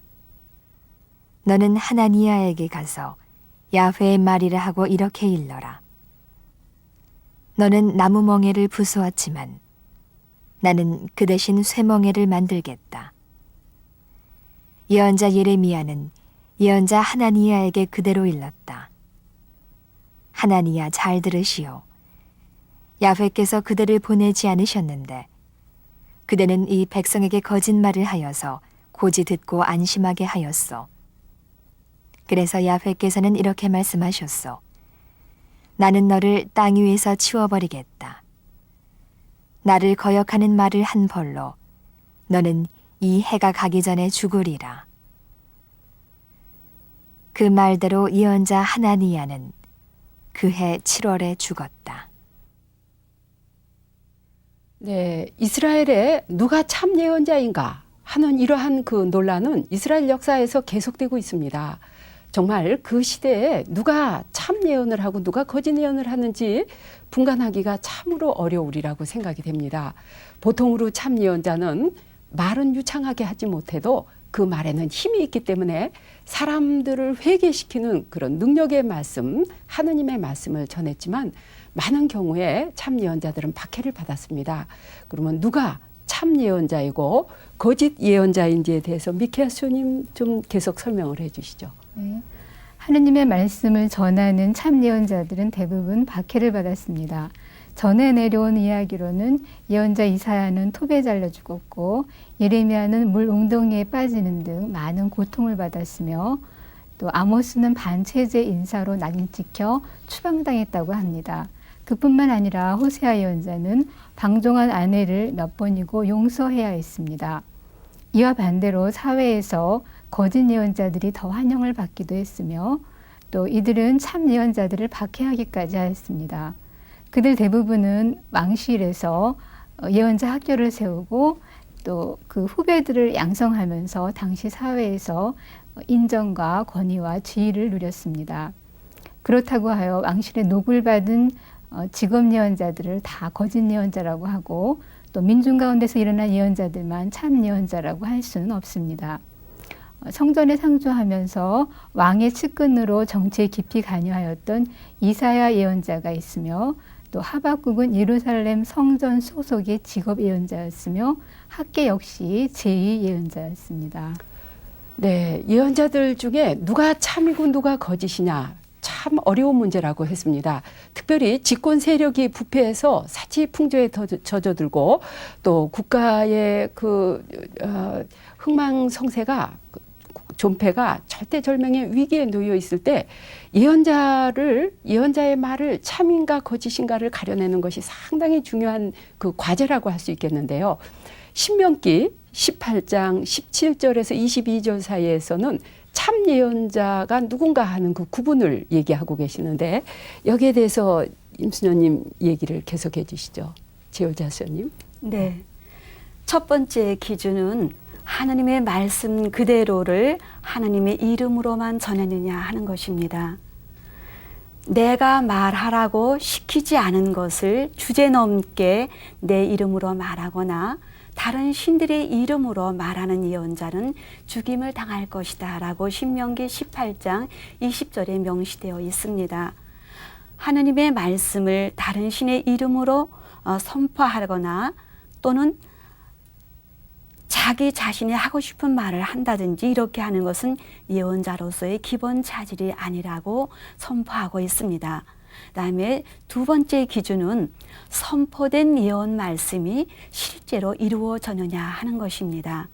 너는 하나니야에게 가서 야훼의 말이라 하고 이렇게 일러라. 너는 나무 멍에를 부수었지만 나는 그 대신 쇠멍에를 만들겠다. 예언자 예레미야는 예언자 하나니야에게 그대로 일렀다. 하나니야 잘 들으시오. 야훼께서 그대를 보내지 않으셨는데 그대는 이 백성에게 거짓말을 하여서 고지 듣고 안심하게 하였소. 그래서 야훼께서는 이렇게 말씀하셨소. 나는 너를 땅 위에서 치워버리겠다. 나를 거역하는 말을 한 벌로 너는 이 해가 가기 전에 죽으리라. 그 말대로 예언자 하나니야는 그해 7월에 죽었다. 네, 이스라엘에 누가 참 예언자인가 하는 이러한 그 논란은 이스라엘 역사에서 계속되고 있습니다. 정말 그 시대에 누가 참 예언을 하고 누가 거짓 예언을 하는지 분간하기가 참으로 어려우리라고 생각이 됩니다. 보통으로 참 예언자는 말은 유창하게 하지 못해도 그 말에는 힘이 있기 때문에 사람들을 회개시키는 그런 능력의 말씀, 하느님의 말씀을 전했지만 많은 경우에 참 예언자들은 박해를 받았습니다. 그러면 누가 참 예언자이고 거짓 예언자인지에 대해서 미케아 수님 좀 계속 설명을 해 주시죠. 네. 하느님의 말씀을 전하는 참 예언자들은 대부분 박해를 받았습니다. 전해 내려온 이야기로는 예언자 이사야는 톱에 잘려 죽었고 예레미야는 물 웅덩이에 빠지는 등 많은 고통을 받았으며 또 아모스는 반체제 인사로 낙인 찍혀 추방당했다고 합니다. 그뿐만 아니라 호세아 예언자는 방종한 아내를 몇 번이고 용서해야 했습니다. 이와 반대로 사회에서 거짓 예언자들이 더 환영을 받기도 했으며 또 이들은 참 예언자들을 박해하기까지 하였습니다. 그들 대부분은 왕실에서 예언자 학교를 세우고 또 그 후배들을 양성하면서 당시 사회에서 인정과 권위와 지위를 누렸습니다. 그렇다고 하여 왕실의 녹을 받은 직업 예언자들을 다 거짓 예언자라고 하고 또 민중 가운데서 일어난 예언자들만 참 예언자라고 할 수는 없습니다. 성전에 상주하면서 왕의 측근으로 정치에 깊이 관여하였던 이사야 예언자가 있으며 또 하박국은 예루살렘 성전 소속의 직업 예언자였으며 학계 역시 제2 예언자였습니다. 네, 예언자들 중에 누가 참이고 누가 거짓이냐 참 어려운 문제라고 했습니다. 특별히 집권 세력이 부패해서 사치풍조에 젖어들고 또 국가의 그 흥망성쇠가 존폐가 절대절명의 위기에 놓여 있을 때 예언자의 말을 참인가 거짓인가를 가려내는 것이 상당히 중요한 그 과제라고 할 수 있겠는데요. 신명기 18장 17절에서 22절 사이에서는 참 예언자가 누군가 하는 그 구분을 얘기하고 계시는데 여기에 대해서 임순녀님 얘기를 계속해 주시죠. 제올자 수녀님. 네. 첫 번째 기준은 하나님의 말씀 그대로를 하나님의 이름으로만 전하느냐 하는 것입니다. 내가 말하라고 시키지 않은 것을 주제넘게 내 이름으로 말하거나 다른 신들의 이름으로 말하는 예언자는 죽임을 당할 것이다 라고 신명기 18장 20절에 명시되어 있습니다. 하느님의 말씀을 다른 신의 이름으로 선포하거나 또는 자기 자신이 하고 싶은 말을 한다든지 이렇게 하는 것은 예언자로서의 기본 자질이 아니라고 선포하고 있습니다. 그다음에 두 번째 기준은 선포된 예언 말씀이 실제로 이루어졌느냐 하는 것입니다.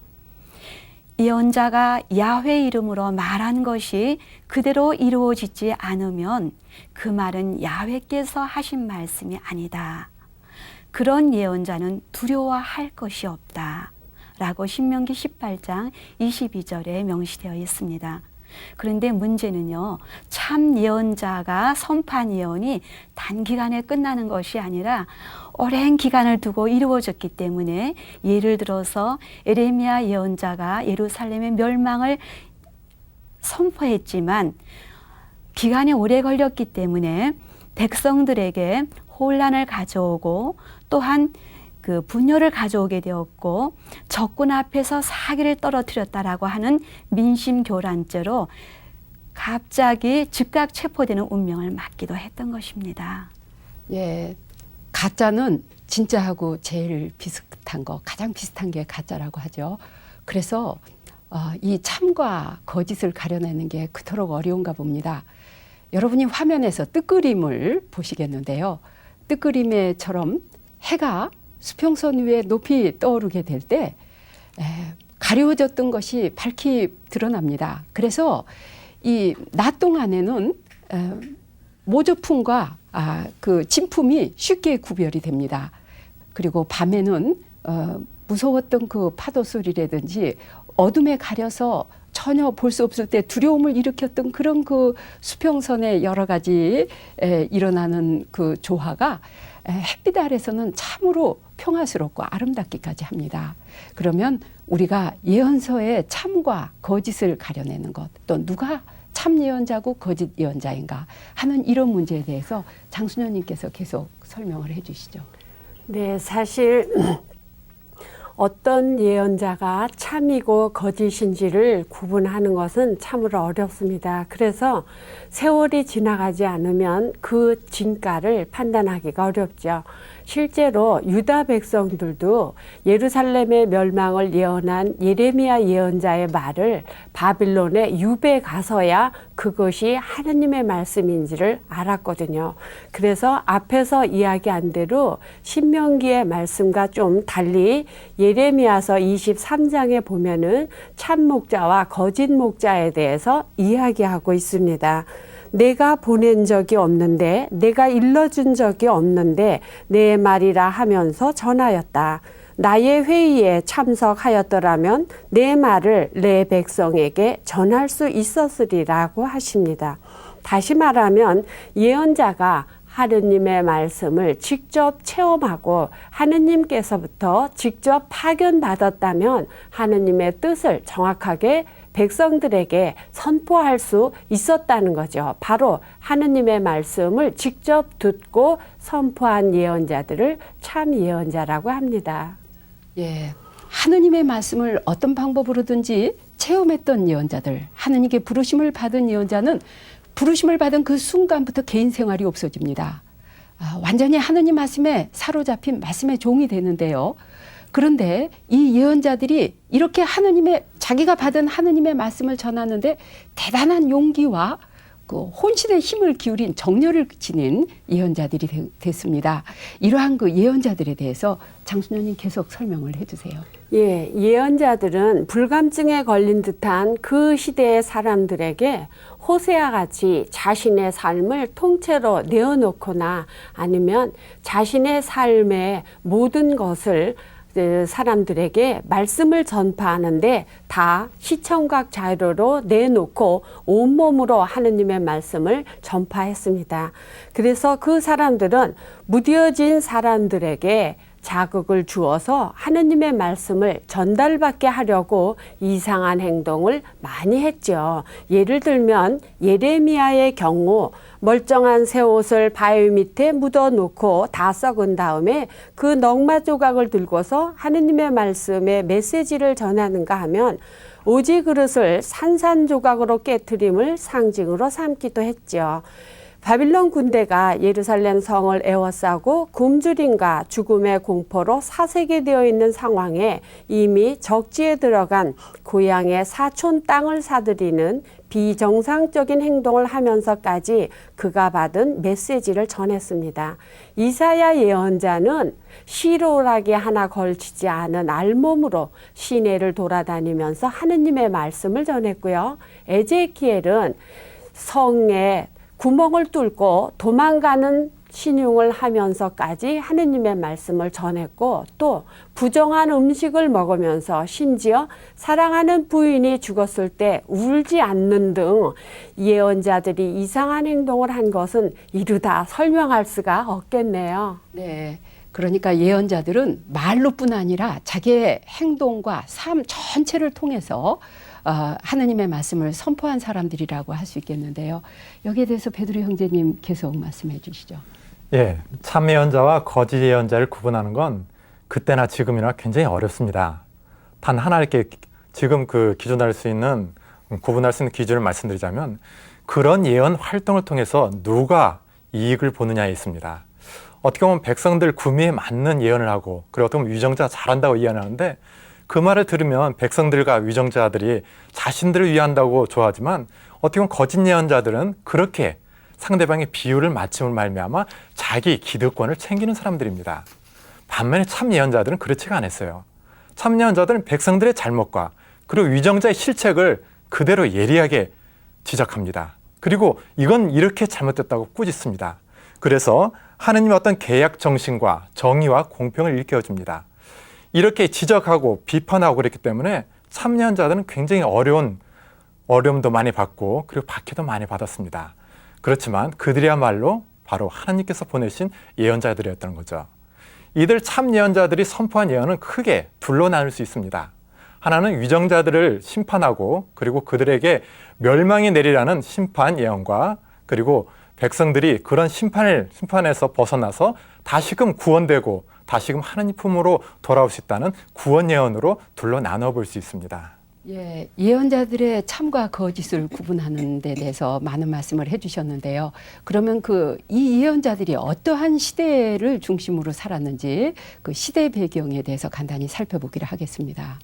예언자가 야훼 이름으로 말한 것이 그대로 이루어지지 않으면 그 말은 야훼께서 하신 말씀이 아니다. 그런 예언자는 두려워할 것이 없다. 라고 신명기 18장 22절에 명시되어 있습니다. 그런데 문제는요, 참 예언자가 선포한 예언이 단기간에 끝나는 것이 아니라 오랜 기간을 두고 이루어졌기 때문에 예를 들어서 예레미야 예언자가 예루살렘의 멸망을 선포했지만 기간이 오래 걸렸기 때문에 백성들에게 혼란을 가져오고 또한 그 분열을 가져오게 되었고 적군 앞에서 사기를 떨어뜨렸다라고 하는 민심교란죄로 갑자기 즉각 체포되는 운명을 맞기도 했던 것입니다. 예, 가짜는 진짜하고 제일 비슷한 거, 가장 비슷한 게 가짜라고 하죠. 그래서 이 참과 거짓을 가려내는 게 그토록 어려운가 봅니다. 여러분이 화면에서 뜨그림을 보시겠는데요. 뜨그림에처럼 해가 수평선 위에 높이 떠오르게 될 때 가려졌던 것이 밝히 드러납니다. 그래서 이 낮 동안에는 모조품과 그 진품이 쉽게 구별이 됩니다. 그리고 밤에는 무서웠던 그 파도 소리라든지 어둠에 가려서 전혀 볼 수 없을 때 두려움을 일으켰던 그런 그 수평선의 여러 가지 일어나는 그 조화가 햇빛 아래서는 참으로 평화스럽고 아름답기까지 합니다. 그러면 우리가 예언서의 참과 거짓을 가려내는 것, 또 누가 참 예언자고 거짓 예언자인가 하는 이런 문제에 대해서 장순녀님께서 계속 설명을 해 주시죠. 네, 사실 어떤 예언자가 참이고 거짓인지를 구분하는 것은 참으로 어렵습니다. 그래서 세월이 지나가지 않으면 그 진가를 판단하기가 어렵죠. 실제로 유다 백성들도 예루살렘의 멸망을 예언한 예레미야 예언자의 말을 바빌론에 유배 가서야 그것이 하느님의 말씀인지를 알았거든요. 그래서 앞에서 이야기한 대로 신명기의 말씀과 좀 달리 예레미야서 23장에 보면은 참 목자와 거짓 목자에 대해서 이야기하고 있습니다. 내가 보낸 적이 없는데 내가 일러준 적이 없는데 내 말이라 하면서 전하였다. 나의 회의에 참석하였더라면 내 말을 내 백성에게 전할 수 있었으리라고 하십니다. 다시 말하면 예언자가 하느님의 말씀을 직접 체험하고 하느님께서부터 직접 파견받았다면 하느님의 뜻을 정확하게 백성들에게 선포할 수 있었다는 거죠. 바로 하느님의 말씀을 직접 듣고 선포한 예언자들을 참 예언자라고 합니다. 예, 하느님의 말씀을 어떤 방법으로든지 체험했던 예언자들, 하느님께 부르심을 받은 예언자는 부르심을 받은 그 순간부터 개인 생활이 없어집니다. 완전히 하느님 말씀에 사로잡힌 말씀의 종이 되는데요. 그런데 이 예언자들이 이렇게 자기가 받은 하느님의 말씀을 전하는데 대단한 용기와 그 혼신의 힘을 기울인 정열을 지닌 예언자들이 됐습니다. 이러한 그 예언자들에 대해서 장순녀님 계속 설명을 해주세요. 예, 예언자들은 불감증에 걸린 듯한 그 시대의 사람들에게 호세아 같이 자신의 삶을 통째로 내어놓거나 아니면 자신의 삶의 모든 것을 사람들에게 말씀을 전파하는데 다 시청각 자료로 내놓고 온몸으로 하느님의 말씀을 전파했습니다. 그래서 그 사람들은 무뎌진 사람들에게 자극을 주어서 하느님의 말씀을 전달받게 하려고 이상한 행동을 많이 했죠. 예를 들면 예레미야의 경우 멀쩡한 새 옷을 바위 밑에 묻어놓고 다 썩은 다음에 그 넝마 조각을 들고서 하느님의 말씀의 메시지를 전하는가 하면 오지 그릇을 산산조각으로 깨트림을 상징으로 삼기도 했죠. 바빌론 군대가 예루살렘 성을 에워싸고 굶주림과 죽음의 공포로 사색이 되어 있는 상황에 이미 적지에 들어간 고향의 사촌 땅을 사들이는 비정상적인 행동을 하면서까지 그가 받은 메시지를 전했습니다. 이사야 예언자는 시로락이 하나 걸치지 않은 알몸으로 시내를 돌아다니면서 하느님의 말씀을 전했고요. 에제키엘은 성에 구멍을 뚫고 도망가는 신용을 하면서까지 하느님의 말씀을 전했고 또 부정한 음식을 먹으면서 심지어 사랑하는 부인이 죽었을 때 울지 않는 등 예언자들이 이상한 행동을 한 것은 이루다 설명할 수가 없겠네요. 네, 그러니까 예언자들은 말로뿐 아니라 자기의 행동과 삶 전체를 통해서 하느님의 말씀을 선포한 사람들이라고 할 수 있겠는데요. 여기에 대해서 베드로 형제님 계속 말씀해 주시죠. 예, 참 예언자와 거짓 예언자를 구분하는 건 그때나 지금이나 굉장히 어렵습니다. 단 하나 이렇게 지금 그 기준할 수 있는 구분할 수 있는 기준을 말씀드리자면 그런 예언 활동을 통해서 누가 이익을 보느냐에 있습니다. 어떻게 보면 백성들 구미에 맞는 예언을 하고 그리고 어떻게 보면 위정자가 잘한다고 예언하는데 그 말을 들으면 백성들과 위정자들이 자신들을 위한다고 좋아하지만 어떻게 보면 거짓 예언자들은 그렇게 상대방의 비유를 맞춤을 말미암아 자기 기득권을 챙기는 사람들입니다. 반면에 참 예언자들은 그렇지가 않았어요. 참 예언자들은 백성들의 잘못과 그리고 위정자의 실책을 그대로 예리하게 지적합니다. 그리고 이건 이렇게 잘못됐다고 꾸짖습니다. 그래서 하느님의 어떤 계약 정신과 정의와 공평을 일깨워줍니다. 이렇게 지적하고 비판하고 그랬기 때문에 참 예언자들은 굉장히 어려움도 많이 받고 그리고 박해도 많이 받았습니다. 그렇지만 그들이야말로 바로 하나님께서 보내신 예언자들이었던 거죠. 이들 참 예언자들이 선포한 예언은 크게 둘로 나눌 수 있습니다. 하나는 위정자들을 심판하고 그리고 그들에게 멸망이 내리라는 심판 예언과 그리고 백성들이 그런 심판에서 벗어나서 다시금 구원되고 다시금 하나님 품으로 돌아올 수 있다는 구원 예언으로 둘로 나눠 볼 수 있습니다. 예, 예언자들의 참과 거짓을 구분하는 데 대해서 많은 말씀을 해주셨는데요. 그러면 이 예언자들이 어떠한 시대를 중심으로 살았는지 그 시대 배경에 대해서 간단히 살펴보기를 하겠습니다.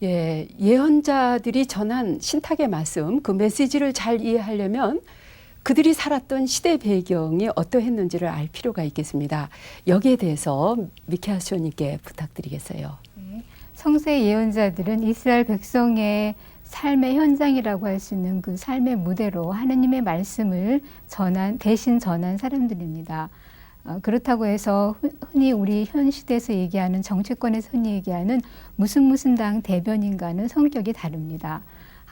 예, 예언자들이 전한 신탁의 말씀, 그 메시지를 잘 이해하려면 그들이 살았던 시대 배경이 어떠했는지를 알 필요가 있겠습니다. 여기에 대해서 미케아 수녀님께 부탁드리겠어요. 성서의 예언자들은 이스라엘 백성의 삶의 현장이라고 할 수 있는 그 삶의 무대로 하느님의 말씀을 대신 전한 사람들입니다. 그렇다고 해서 흔히 우리 현 시대에서 얘기하는 정치권에서 흔히 얘기하는 무슨 당 대변인과는 성격이 다릅니다.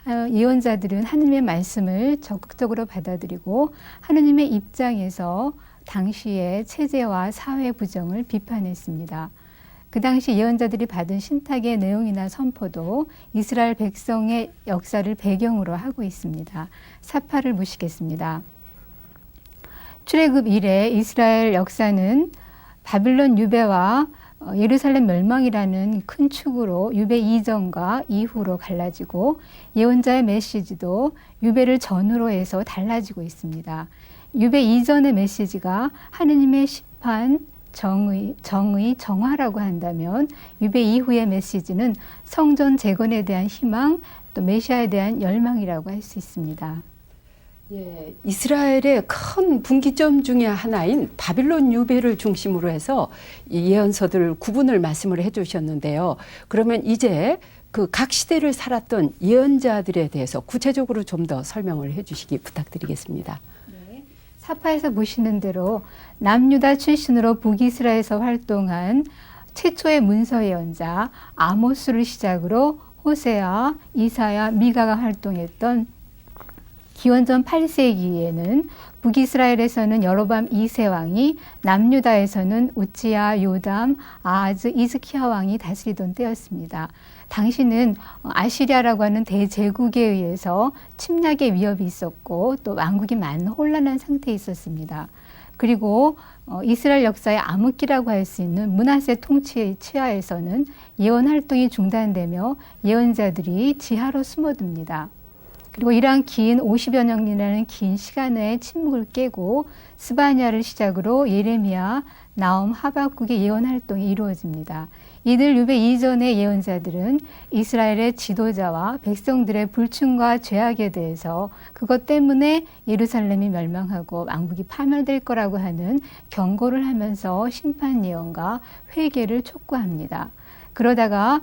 예언자들은 하느님의 말씀을 적극적으로 받아들이고 하느님의 입장에서 당시의 체제와 사회 부정을 비판했습니다. 그 당시 예언자들이 받은 신탁의 내용이나 선포도 이스라엘 백성의 역사를 배경으로 하고 있습니다. 사파를 보시겠습니다. 출애굽 이래 이스라엘 역사는 바빌론 유배와 예루살렘 멸망이라는 큰 축으로 유배 이전과 이후로 갈라지고 예언자의 메시지도 유배를 전후로 해서 달라지고 있습니다. 유배 이전의 메시지가 하느님의 심판, 정의, 정화라고 한다면 유배 이후의 메시지는 성전 재건에 대한 희망, 또 메시아에 대한 열망이라고 할 수 있습니다. 예, 이스라엘의 큰 분기점 중에 하나인 바빌론 유배를 중심으로 해서 이 예언서들 구분을 말씀을 해주셨는데요. 그러면 이제 그 각 시대를 살았던 예언자들에 대해서 구체적으로 좀 더 설명을 해주시기 부탁드리겠습니다. 사파에서 보시는 대로 남유다 출신으로 북이스라엘에서 활동한 최초의 문서 예언자 아모스를 시작으로 호세아, 이사야, 미가가 활동했던 기원전 8세기에는 북이스라엘에서는 여로밤 2세 왕이, 남유다에서는 우치야, 요담, 아하즈, 이스키야 왕이 다스리던 때였습니다. 당시는 아시리아라고 하는 대제국에 의해서 침략의 위협이 있었고 또 왕국이 많은 혼란한 상태에 있었습니다. 그리고 이스라엘 역사의 암흑기라고 할 수 있는 므낫세 통치 치하에서는 예언 활동이 중단되며 예언자들이 지하로 숨어듭니다. 그리고 이러한 긴 50여 년이라는 긴 시간의 침묵을 깨고 스바냐를 시작으로 예레미야, 나홈, 하박국의 예언 활동이 이루어집니다. 이들 유배 이전의 예언자들은 이스라엘의 지도자와 백성들의 불충과 죄악에 대해서 그것 때문에 예루살렘이 멸망하고 왕국이 파멸될 거라고 하는 경고를 하면서 심판 예언과 회개를 촉구합니다. 그러다가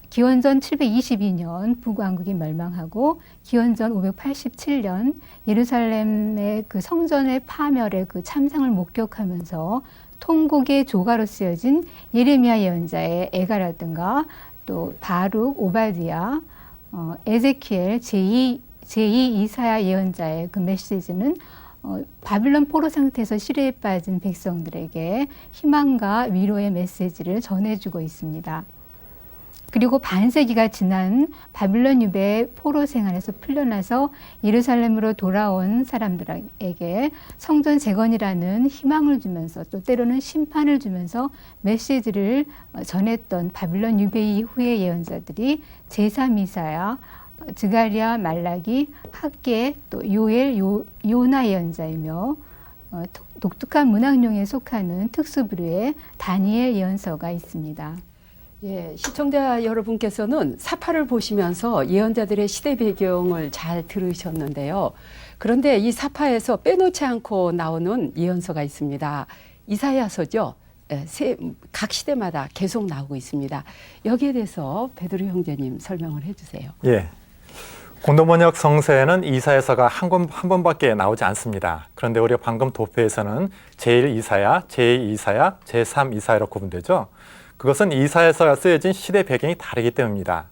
기원전 722년 북왕국이 멸망하고 기원전 587년 예루살렘의 그 성전의 파멸의 그 참상을 목격하면서 통곡의 조가로 쓰여진 예레미야 예언자의 애가라든가 또 바룩, 오바디야, 에제키엘, 제2 이사야 예언자의 그 메시지는 바빌론 포로 상태에서 시리에 빠진 백성들에게 희망과 위로의 메시지를 전해주고 있습니다. 그리고 반세기가 지난 바빌론 유배 포로 생활에서 풀려나서 예루살렘으로 돌아온 사람들에게 성전 재건이라는 희망을 주면서 또 때로는 심판을 주면서 메시지를 전했던 바빌론 유배 이후의 예언자들이 제3 이사야, 드가리야, 말라기, 학개, 또 요엘, 요나 예언자이며 독특한 문학용에 속하는 특수부류의 다니엘 예언서가 있습니다. 예, 시청자 여러분께서는 사파를 보시면서 예언자들의 시대 배경을 잘 들으셨는데요. 그런데 이 사파에서 빼놓지 않고 나오는 예언서가 있습니다. 이사야서죠. 각 시대마다 계속 나오고 있습니다. 여기에 대해서 베드로 형제님 설명을 해주세요. 예. 공동번역 성서에는 이사야서가 한 번밖에 나오지 않습니다. 그런데 우리가 방금 도표에서는 제1 이사야, 제2 이사야, 제3 이사야로 구분되죠. 그것은 이사야서가 쓰여진 시대 배경이 다르기 때문입니다.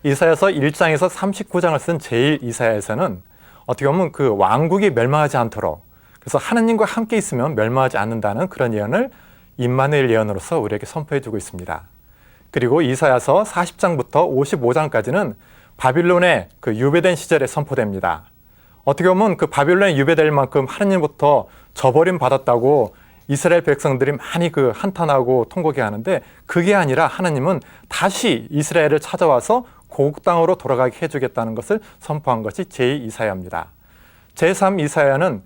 이사야서 1장에서 39장을 쓴 제1 이사야에서는 어떻게 보면 그 왕국이 멸망하지 않도록, 그래서 하느님과 함께 있으면 멸망하지 않는다는 그런 예언을 임마누엘 예언으로서 우리에게 선포해 주고 있습니다. 그리고 이사야서 40장부터 55장까지는 바빌론의 그 유배된 시절에 선포됩니다. 어떻게 보면 그 바빌론에 유배될 만큼 하느님부터 저버림 받았다고 이스라엘 백성들이 많이 그 한탄하고 통곡해 하는데, 그게 아니라 하나님은 다시 이스라엘을 찾아와서 고국 땅으로 돌아가게 해주겠다는 것을 선포한 것이 제2이사야입니다. 제3이사야는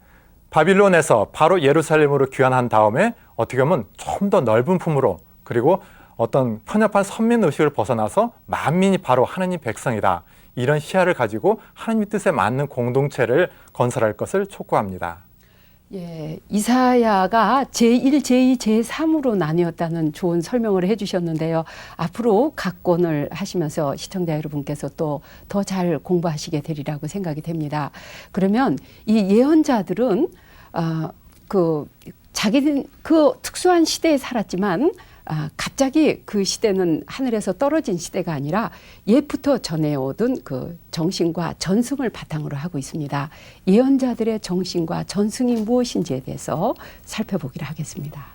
바빌론에서 바로 예루살렘으로 귀환한 다음에 어떻게 보면 좀 더 넓은 품으로, 그리고 어떤 편협한 선민의식을 벗어나서 만민이 바로 하느님 백성이다, 이런 시야를 가지고 하나님의 뜻에 맞는 공동체를 건설할 것을 촉구합니다. 예, 이사야가 제1, 제2, 제3으로 나뉘었다는 좋은 설명을 해주셨는데요. 앞으로 각 권을 하시면서 시청자 여러분께서 또 더 잘 공부하시게 되리라고 생각이 됩니다. 그러면 이 예언자들은 자기들 그 특수한 시대에 살았지만 갑자기 그 시대는 하늘에서 떨어진 시대가 아니라 옛부터 전해오던 그 정신과 전승을 바탕으로 하고 있습니다. 예언자들의 정신과 전승이 무엇인지에 대해서 살펴보기로 하겠습니다.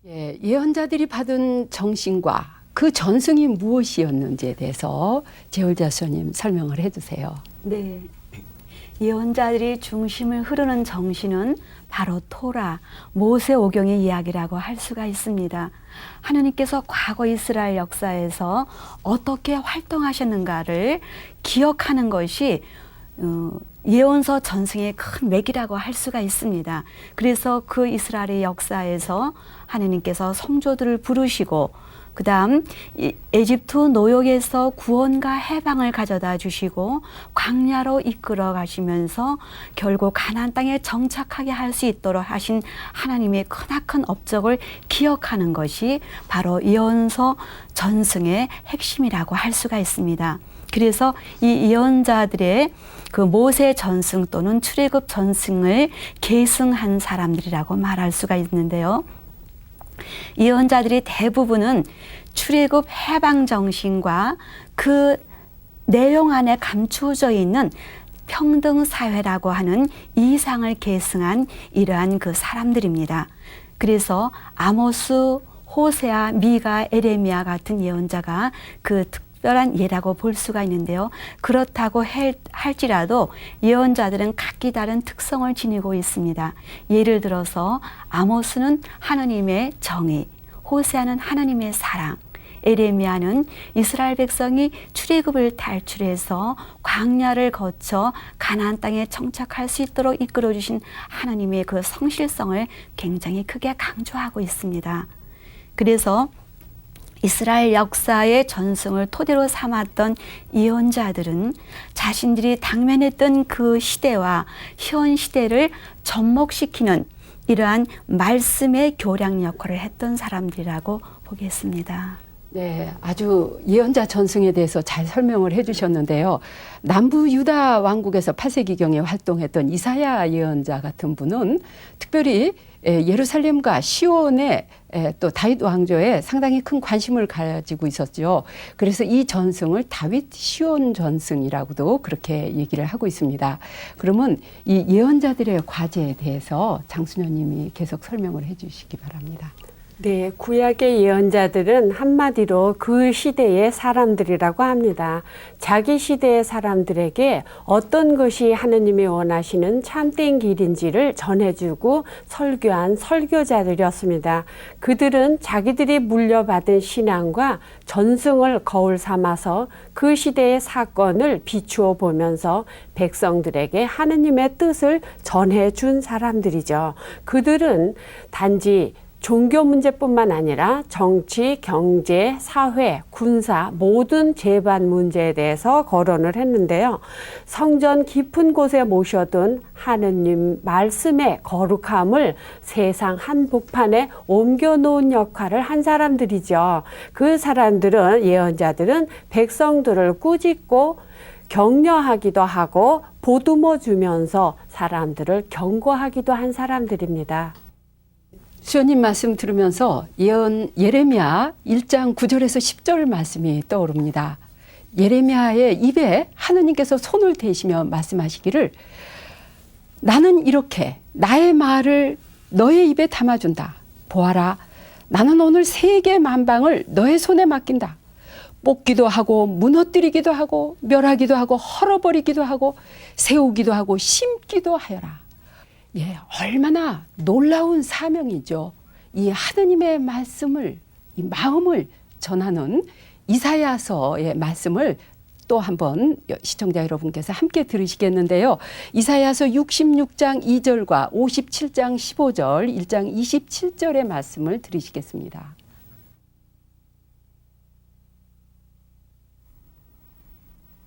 예언자들이 받은 정신과 그 전승이 무엇이었는지에 대해서 재홀자 스님 설명을 해주세요. 네. 예언자들이 중심을 흐르는 정신은 바로 토라, 모세오경의 이야기라고 할 수가 있습니다. 하나님께서 과거 이스라엘 역사에서 어떻게 활동하셨는가를 기억하는 것이 예언서 전승의 큰 맥이라고 할 수가 있습니다. 그래서 그 이스라엘의 역사에서 하나님께서 성조들을 부르시고 그 다음 에집트 노역에서 구원과 해방을 가져다 주시고 광야로 이끌어 가시면서 결국 가나안 땅에 정착하게 할 수 있도록 하신 하나님의 크나큰 업적을 기억하는 것이 바로 예언서 전승의 핵심이라고 할 수가 있습니다. 그래서 이 예언자들의 그 모세 전승 또는 출애굽 전승을 계승한 사람들이라고 말할 수가 있는데요. 예언자들이 대부분은 출애굽 해방 정신과 그 내용 안에 감추어져 있는 평등 사회라고 하는 이상을 계승한 이러한 그 사람들입니다. 그래서 아모스, 호세아, 미가, 에레미야 같은 예언자가 그 특별한 예라고 볼 수가 있는데요. 그렇다고 할지라도 예언자들은 각기 다른 특성을 지니고 있습니다. 예를 들어서 아모스는 하나님의 정의, 호세아는 하나님의 사랑, 에레미야는 이스라엘 백성이 출애굽을 탈출해서 광야를 거쳐 가나안 땅에 정착할 수 있도록 이끌어 주신 하나님의 그 성실성을 굉장히 크게 강조하고 있습니다. 그래서 이스라엘 역사의 전승을 토대로 삼았던 예언자들은 자신들이 당면했던 그 시대와 현 시대를 접목시키는 이러한 말씀의 교량 역할을 했던 사람들이라고 보겠습니다. 네, 아주 예언자 전승에 대해서 잘 설명을 해주셨는데요. 남부 유다 왕국에서 8세기경에 활동했던 이사야 예언자 같은 분은 특별히 예루살렘과 시온의 또 다윗 왕조에 상당히 큰 관심을 가지고 있었죠. 그래서 이 전승을 다윗 시온 전승이라고도 그렇게 얘기를 하고 있습니다. 그러면 이 예언자들의 과제에 대해서 장수녀님이 계속 설명을 해주시기 바랍니다. 네, 구약의 예언자들은 한마디로 그 시대의 사람들이라고 합니다. 자기 시대의 사람들에게 어떤 것이 하느님이 원하시는 참된 길인지를 전해주고 설교한 설교자들이었습니다. 그들은 자기들이 물려받은 신앙과 전승을 거울 삼아서 그 시대의 사건을 비추어 보면서 백성들에게 하느님의 뜻을 전해준 사람들이죠. 그들은 단지 종교 문제뿐만 아니라 정치, 경제, 사회, 군사 모든 재반 문제에 대해서 거론을 했는데요. 성전 깊은 곳에 모셔둔 하느님 말씀의 거룩함을 세상 한복판에 옮겨놓은 역할을 한 사람들이죠. 그 사람들은, 예언자들은 백성들을 꾸짖고 격려하기도 하고 보듬어 주면서 사람들을 경고하기도 한 사람들입니다. 수연님 말씀 들으면서 예레미야 1장 9절에서 10절 말씀이 떠오릅니다. 예레미야의 입에 하느님께서 손을 대시며 말씀하시기를 나는 이렇게 나의 말을 너의 입에 담아준다. 보아라, 나는 오늘 세계 만방을 너의 손에 맡긴다. 뽑기도 하고 무너뜨리기도 하고 멸하기도 하고 헐어버리기도 하고 세우기도 하고 심기도 하여라. 예, 얼마나 놀라운 사명이죠. 이 하느님의 말씀을, 이 마음을 전하는 이사야서의 말씀을 또 한번 시청자 여러분께서 함께 들으시겠는데요. 이사야서 66장 2절과 57장 15절, 1장 27절의 말씀을 들으시겠습니다.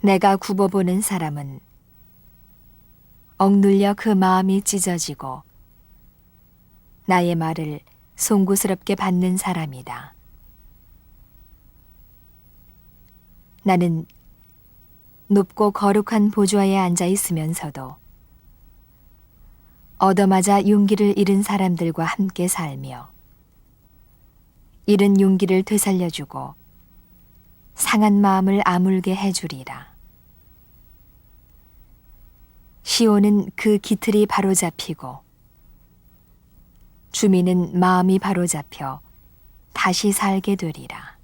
내가 굽어보는 사람은 억눌려 그 마음이 찢어지고 나의 말을 송구스럽게 받는 사람이다. 나는 높고 거룩한 보좌에 앉아 있으면서도 얻어맞아 용기를 잃은 사람들과 함께 살며 잃은 용기를 되살려주고 상한 마음을 아물게 해주리라. 시온은 그 기틀이 바로잡히고 주민은 마음이 바로잡혀 다시 살게 되리라.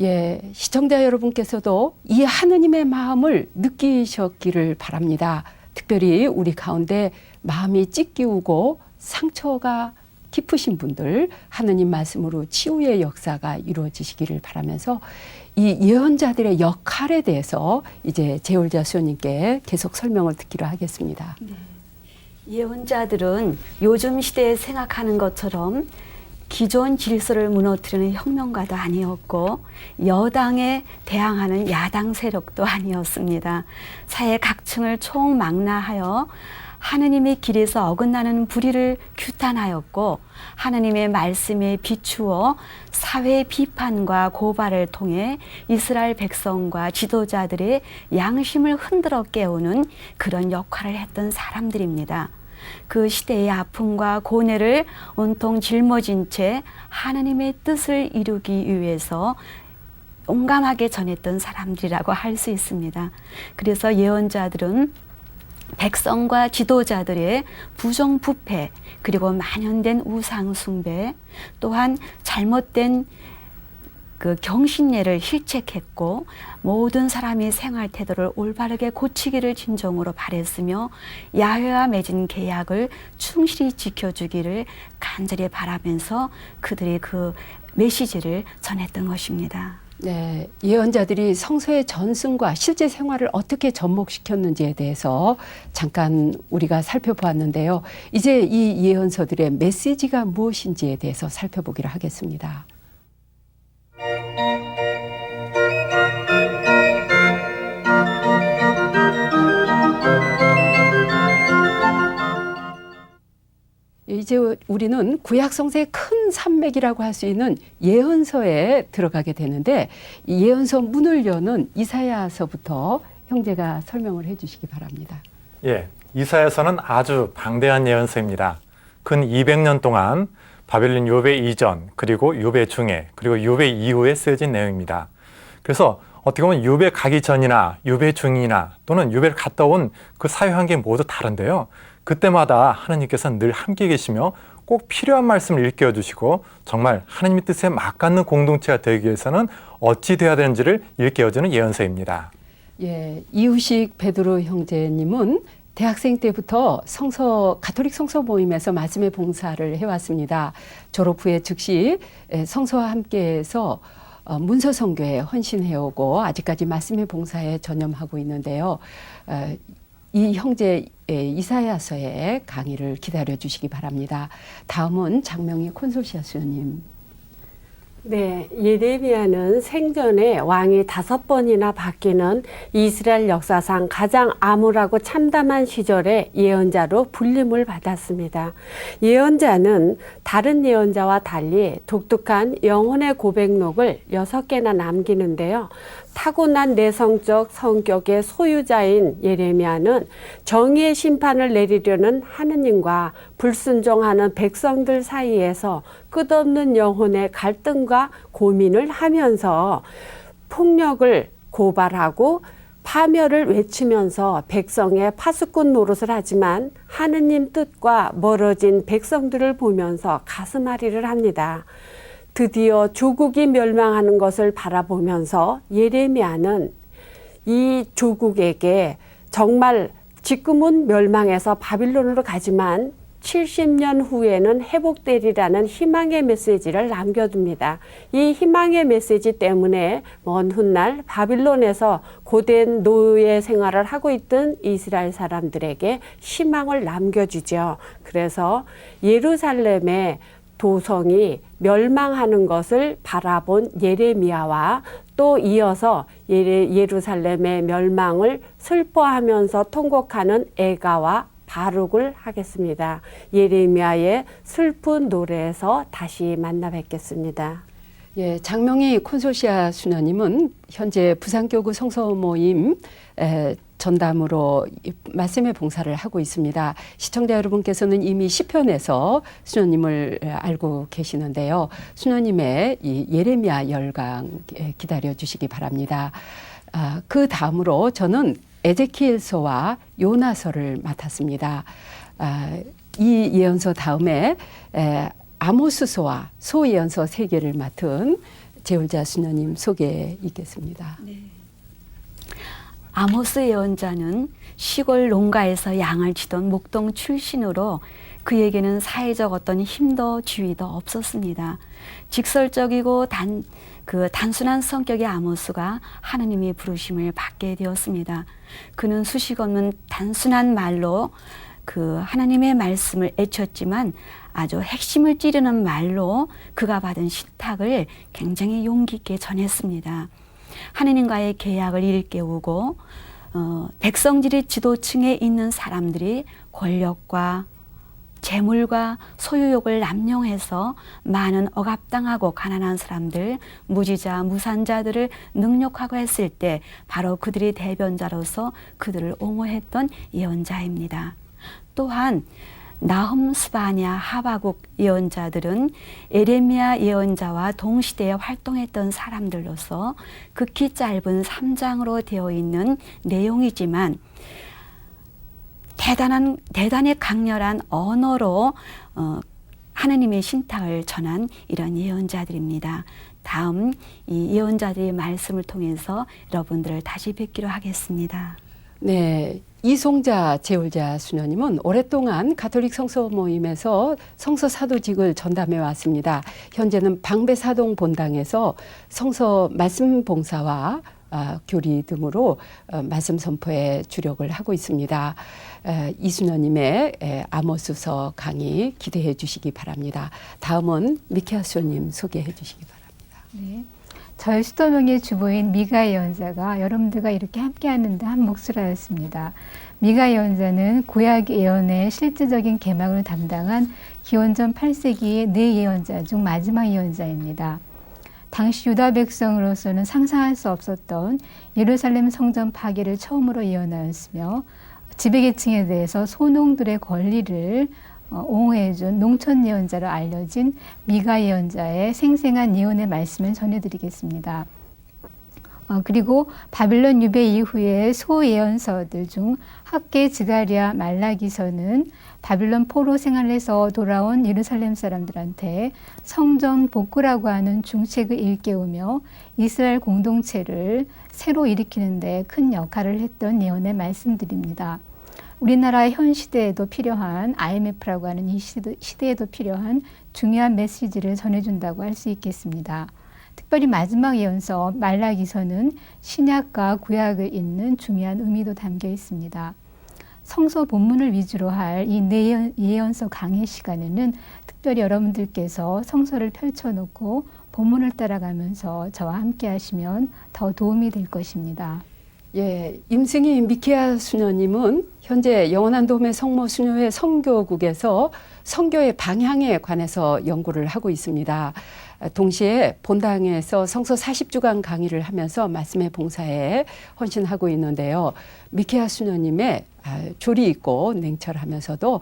예, 시청자 여러분께서도 이 하느님의 마음을 느끼셨기를 바랍니다. 특별히 우리 가운데 마음이 찢기우고 상처가 깊으신 분들 하느님 말씀으로 치유의 역사가 이루어지시기를 바라면서 이 예언자들의 역할에 대해서 이제 재홀자 수녀님께 계속 설명을 듣기로 하겠습니다. 네. 예언자들은 요즘 시대에 생각하는 것처럼 기존 질서를 무너뜨리는 혁명가도 아니었고 여당에 대항하는 야당 세력도 아니었습니다. 사회 각층을 총망라하여 하느님의 길에서 어긋나는 불의를 규탄하였고 하느님의 말씀에 비추어 사회 비판과 고발을 통해 이스라엘 백성과 지도자들의 양심을 흔들어 깨우는 그런 역할을 했던 사람들입니다. 그 시대의 아픔과 고뇌를 온통 짊어진 채 하느님의 뜻을 이루기 위해서 용감하게 전했던 사람들이라고 할 수 있습니다. 그래서 예언자들은 백성과 지도자들의 부정부패 그리고 만연된 우상숭배 또한 잘못된 그 경신례를 실책했고 모든 사람이 생활 태도를 올바르게 고치기를 진정으로 바랬으며 야훼와 맺은 계약을 충실히 지켜주기를 간절히 바라면서 그들의 그 메시지를 전했던 것입니다. 네, 예언자들이 성서의 전승과 실제 생활을 어떻게 접목시켰는지에 대해서 잠깐 우리가 살펴보았는데요. 이제 이 예언서들의 메시지가 무엇인지에 대해서 살펴보기로 하겠습니다. 이제 우리는 구약 성서의 큰 산맥이라고 할 수 있는 예언서에 들어가게 되는데 이 예언서 문을 여는 이사야서부터 형제가 설명을 해 주시기 바랍니다. 예, 이사야서는 아주 방대한 예언서입니다. 근 200년 동안 바벨론 유배 이전, 그리고 유배 중에, 그리고 유배 이후에 쓰여진 내용입니다. 그래서 어떻게 보면 유배 가기 전이나 유배 중이나 또는 유배를 갔다 온 그 사회 환경이 모두 다른데요. 그때마다 하나님께서는 늘 함께 계시며 꼭 필요한 말씀을 일깨워 주시고 정말 하나님의 뜻에 맞닿는 공동체가 되기 위해서는 어찌 되어야 되는지를 일깨워주는 예언서입니다. 예, 이우식 베드로 형제님은 대학생 때부터 가톨릭 성서 모임에서 말씀의 봉사를 해왔습니다. 졸업 후에 즉시 성서와 함께해서 문서 선교에 헌신해오고 아직까지 말씀의 봉사에 전념하고 있는데요. 이 형제 이사야서의 강의를 기다려 주시기 바랍니다. 다음은 장명희 콘솔시아 수녀님. 네, 예레미야는 생전에 왕이 5번이나 바뀌는 이스라엘 역사상 가장 암울하고 참담한 시절에 예언자로 불림을 받았습니다. 예언자는 다른 예언자와 달리 독특한 영혼의 고백록을 6개나 남기는데요. 타고난 내성적 성격의 소유자인 예레미야는 정의의 심판을 내리려는 하느님과 불순종하는 백성들 사이에서 끝없는 영혼의 갈등과 고민을 하면서 폭력을 고발하고 파멸을 외치면서 백성의 파수꾼 노릇을 하지만 하느님 뜻과 멀어진 백성들을 보면서 가슴앓이를 합니다. 드디어 조국이 멸망하는 것을 바라보면서 예레미야는 이 조국에게 정말 지금은 멸망해서 바빌론으로 가지만 70년 후에는 회복되리라는 희망의 메시지를 남겨둡니다. 이 희망의 메시지 때문에 먼 훗날 바빌론에서 고된 노예 생활을 하고 있던 이스라엘 사람들에게 희망을 남겨주죠. 그래서 예루살렘의 도성이 멸망하는 것을 바라본 예레미야와 또 이어서 예루살렘의 멸망을 슬퍼하면서 통곡하는 애가와 바룩을 하겠습니다. 예레미야의 슬픈 노래에서 다시 만나 뵙겠습니다. 예, 장명희 콘솔시아 수녀님은 현재 부산교구 성서 모임 전담으로 말씀의 봉사를 하고 있습니다. 시청자 여러분께서는 이미 시편에서 수녀님을 알고 계시는데요. 수녀님의 이 예레미야 열강 기다려 주시기 바랍니다. 그 다음으로 저는 에제키엘서와 요나서를 맡았습니다. 이 예언서 다음에 아모스서와 소예언서 3개를 맡은 제울자 수녀님 소개해 있겠습니다. 네. 아모스 예언자는 시골 농가에서 양을 치던 목동 출신으로 그에게는 사회적 어떤 힘도 지위도 없었습니다. 직설적이고 단순한 성격의 아모스가 하느님의 부르심을 받게 되었습니다. 그는 수식 없는 단순한 말로 그 하나님의 말씀을 애쳤지만 아주 핵심을 찌르는 말로 그가 받은 신탁을 굉장히 용기 있게 전했습니다. 하느님과의 계약을 일깨우고 백성들이 지도층에 있는 사람들이 권력과 재물과 소유욕을 남용해서 많은 억압당하고 가난한 사람들, 무지자, 무산자들을 능욕하고 했을 때 바로 그들의 대변자로서 그들을 옹호했던 예언자입니다. 또한 나훔, 스바냐, 하바국 예언자들은 에레미야 예언자와 동시대에 활동했던 사람들로서 극히 짧은 3장으로 되어 있는 내용이지만 대단히 강렬한 언어로 하느님의 신탁을 전한 이런 예언자들입니다. 다음 이 예언자들의 말씀을 통해서 여러분들을 다시 뵙기로 하겠습니다. 네, 이송자 제울자 수녀님은 오랫동안 가톨릭 성서 모임에서 성서 사도직을 전담해 왔습니다. 현재는 방배사동 본당에서 성서 말씀 봉사와 교리 등으로 말씀 선포에 주력을 하고 있습니다. 이수녀님의 아모스서 강의 기대해 주시기 바랍니다. 다음은 미케아 수녀님 소개해 주시기 바랍니다. 네. 저희 수도명의 주보인 미가 예언자가 여러분들과 이렇게 함께하는데 한 몫을 하였습니다. 미가 예언자는 구약 예언의 실질적인 개막을 담당한 기원전 8세기의 4 예언자 중 마지막 예언자입니다. 당시 유다 백성으로서는 상상할 수 없었던 예루살렘 성전 파괴를 처음으로 예언하였으며 지배계층에 대해서 소농들의 권리를 옹호해준 농촌 예언자로 알려진 미가 예언자의 생생한 예언의 말씀을 전해드리겠습니다. 그리고 바빌론 유배 이후의 소예언서들 중 학계, 스가랴, 말라기서는 바빌론 포로 생활에서 돌아온 예루살렘 사람들한테 성전 복구라고 하는 중책을 일깨우며 이스라엘 공동체를 새로 일으키는 데 큰 역할을 했던 예언의 말씀들입니다. 우리나라의 현 시대에도 필요한 IMF라고 하는 이 시대에도 필요한 중요한 메시지를 전해준다고 할 수 있겠습니다. 특별히 마지막 예언서 말라기서는 신약과 구약을 잇는 중요한 의미도 담겨 있습니다. 성서 본문을 위주로 할 이 예언서 강의 시간에는 특별히 여러분들께서 성서를 펼쳐놓고 본문을 따라가면서 저와 함께 하시면 더 도움이 될 것입니다. 예, 임승희 미케아 수녀님은 현재 영원한 도움의 성모 수녀회 선교국에서 선교의 방향에 관해서 연구를 하고 있습니다. 동시에 본당에서 성서 40주간 강의를 하면서 말씀의 봉사에 헌신하고 있는데요. 미케아 수녀님의 조리 있고 냉철하면서도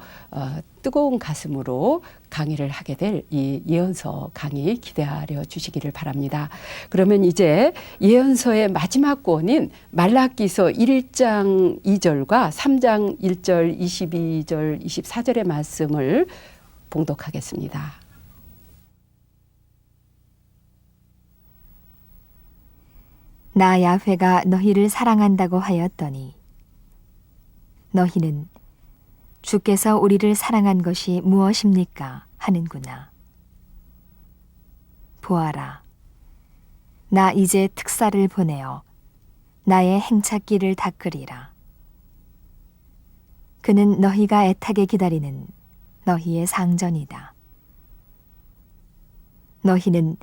뜨거운 가슴으로 강의를 하게 될 이 예언서 강의 기대하려 주시기를 바랍니다. 그러면 이제 예언서의 마지막 권인 말라기서 1장 2절과 3장 1절, 22절, 24절의 말씀을 봉독하겠습니다. 나 야훼가 너희를 사랑한다고 하였더니 너희는 주께서 우리를 사랑한 것이 무엇입니까? 하는구나. 보아라, 나 이제 특사를 보내어 나의 행착기를 닦으리라. 그는 너희가 애타게 기다리는 너희의 상전이다. 너희는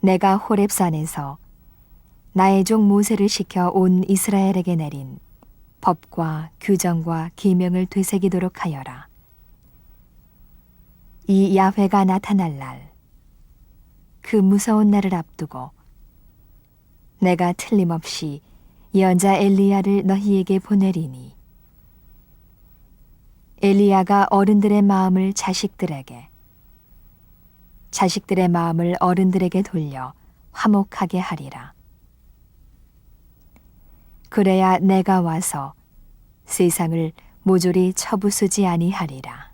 내가 호렙산에서 나의 종 모세를 시켜 온 이스라엘에게 내린 법과 규정과 계명을 되새기도록 하여라. 이 야훼가 나타날 날, 그 무서운 날을 앞두고 내가 틀림없이 예언자 엘리야를 너희에게 보내리니 엘리야가 어른들의 마음을 자식들에게, 자식들의 마음을 어른들에게 돌려 화목하게 하리라. 그래야 내가 와서 세상을 모조리 쳐부수지 아니하리라.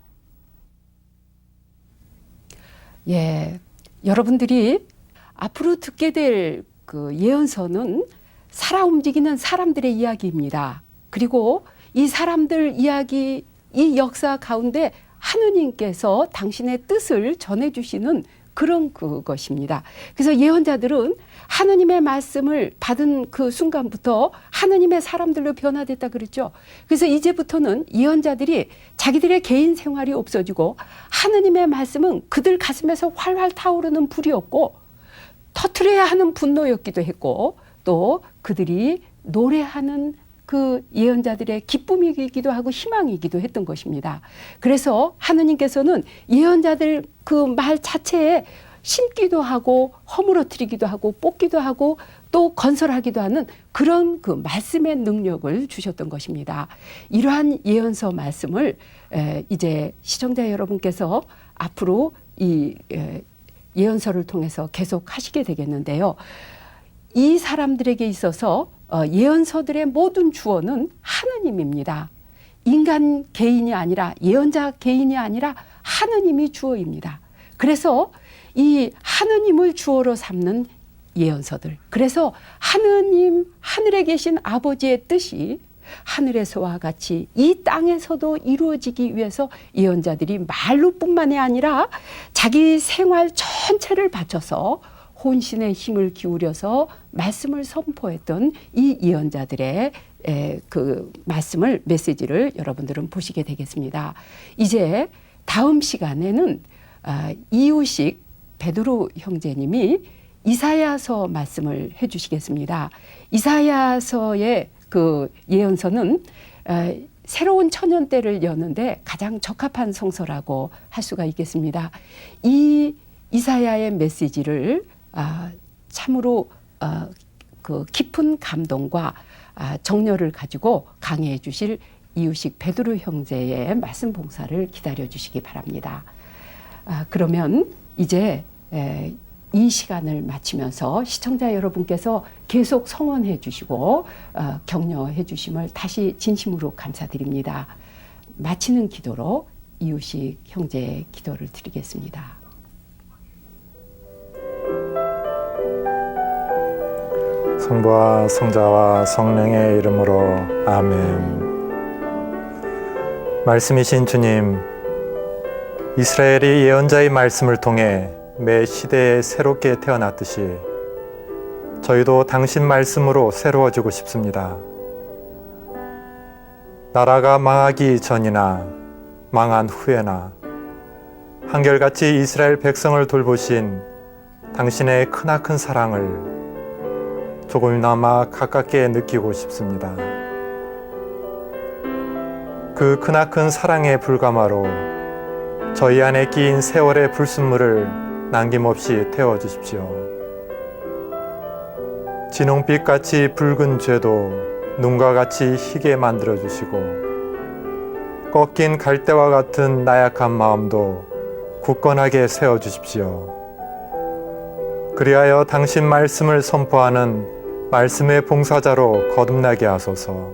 예, 여러분들이 앞으로 듣게 될 그 예언서는 살아 움직이는 사람들의 이야기입니다. 그리고 이 사람들 이야기, 이 역사 가운데 하느님께서 당신의 뜻을 전해주시는 그런 그것입니다. 그래서 예언자들은 하느님의 말씀을 받은 그 순간부터 하느님의 사람들로 변화됐다 그랬죠. 그래서 이제부터는 예언자들이 자기들의 개인 생활이 없어지고 하느님의 말씀은 그들 가슴에서 활활 타오르는 불이었고 터트려야 하는 분노였기도 했고 또 그들이 노래하는 그 예언자들의 기쁨이기도 하고 희망이기도 했던 것입니다. 그래서 하느님께서는 예언자들 그 말 자체에 심기도 하고 허물어뜨리기도 하고 뽑기도 하고 또 건설하기도 하는 그런 그 말씀의 능력을 주셨던 것입니다. 이러한 예언서 말씀을 이제 시청자 여러분께서 앞으로 이 예언서를 통해서 계속 하시게 되겠는데요. 이 사람들에게 있어서 예언서들의 모든 주어는 하느님입니다. 인간 개인이 아니라 예언자 개인이 아니라 하느님이 주어입니다. 그래서 이 하느님을 주어로 삼는 예언서들. 그래서 하느님, 하늘에 계신 아버지의 뜻이 하늘에서와 같이 이 땅에서도 이루어지기 위해서 예언자들이 말로뿐만이 아니라 자기 생활 전체를 바쳐서 혼신의 힘을 기울여서 말씀을 선포했던 이 예언자들의 그 말씀을, 메시지를 여러분들은 보시게 되겠습니다. 이제 다음 시간에는 이유식 베드로 형제님이 이사야서 말씀을 해주시겠습니다. 이사야서의 그 예언서는 새로운 천년 때를 여는데 가장 적합한 성서라고 할 수가 있겠습니다. 이 이사야의 메시지를 참으로 그 깊은 감동과 정열을 가지고 강해해 주실 이유식 베드로 형제의 말씀 봉사를 기다려 주시기 바랍니다. 그러면 이제 이 시간을 마치면서 시청자 여러분께서 계속 성원해 주시고 격려해 주심을 다시 진심으로 감사드립니다. 마치는 기도로 이유식 형제의 기도를 드리겠습니다. 성부와 성자와 성령의 이름으로 아멘. 말씀이신 주님, 이스라엘이 예언자의 말씀을 통해 매 시대에 새롭게 태어났듯이 저희도 당신 말씀으로 새로워지고 싶습니다. 나라가 망하기 전이나 망한 후에나 한결같이 이스라엘 백성을 돌보신 당신의 크나큰 사랑을 조금이나마 가깝게 느끼고 싶습니다. 그 크나큰 사랑의 불가마로 저희 안에 끼인 세월의 불순물을 남김없이 태워주십시오. 진홍빛같이 붉은 죄도 눈과 같이 희게 만들어주시고 꺾인 갈대와 같은 나약한 마음도 굳건하게 세워주십시오. 그리하여 당신 말씀을 선포하는 말씀의 봉사자로 거듭나게 하소서.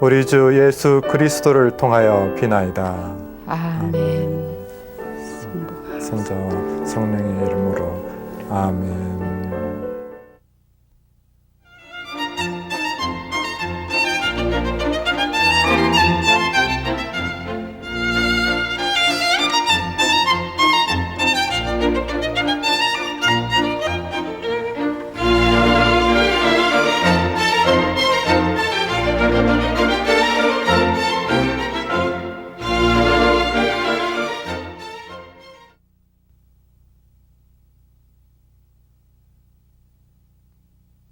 우리 주 예수 그리스도를 통하여 비나이다. 아멘. 성자와 성령의 이름으로 아멘.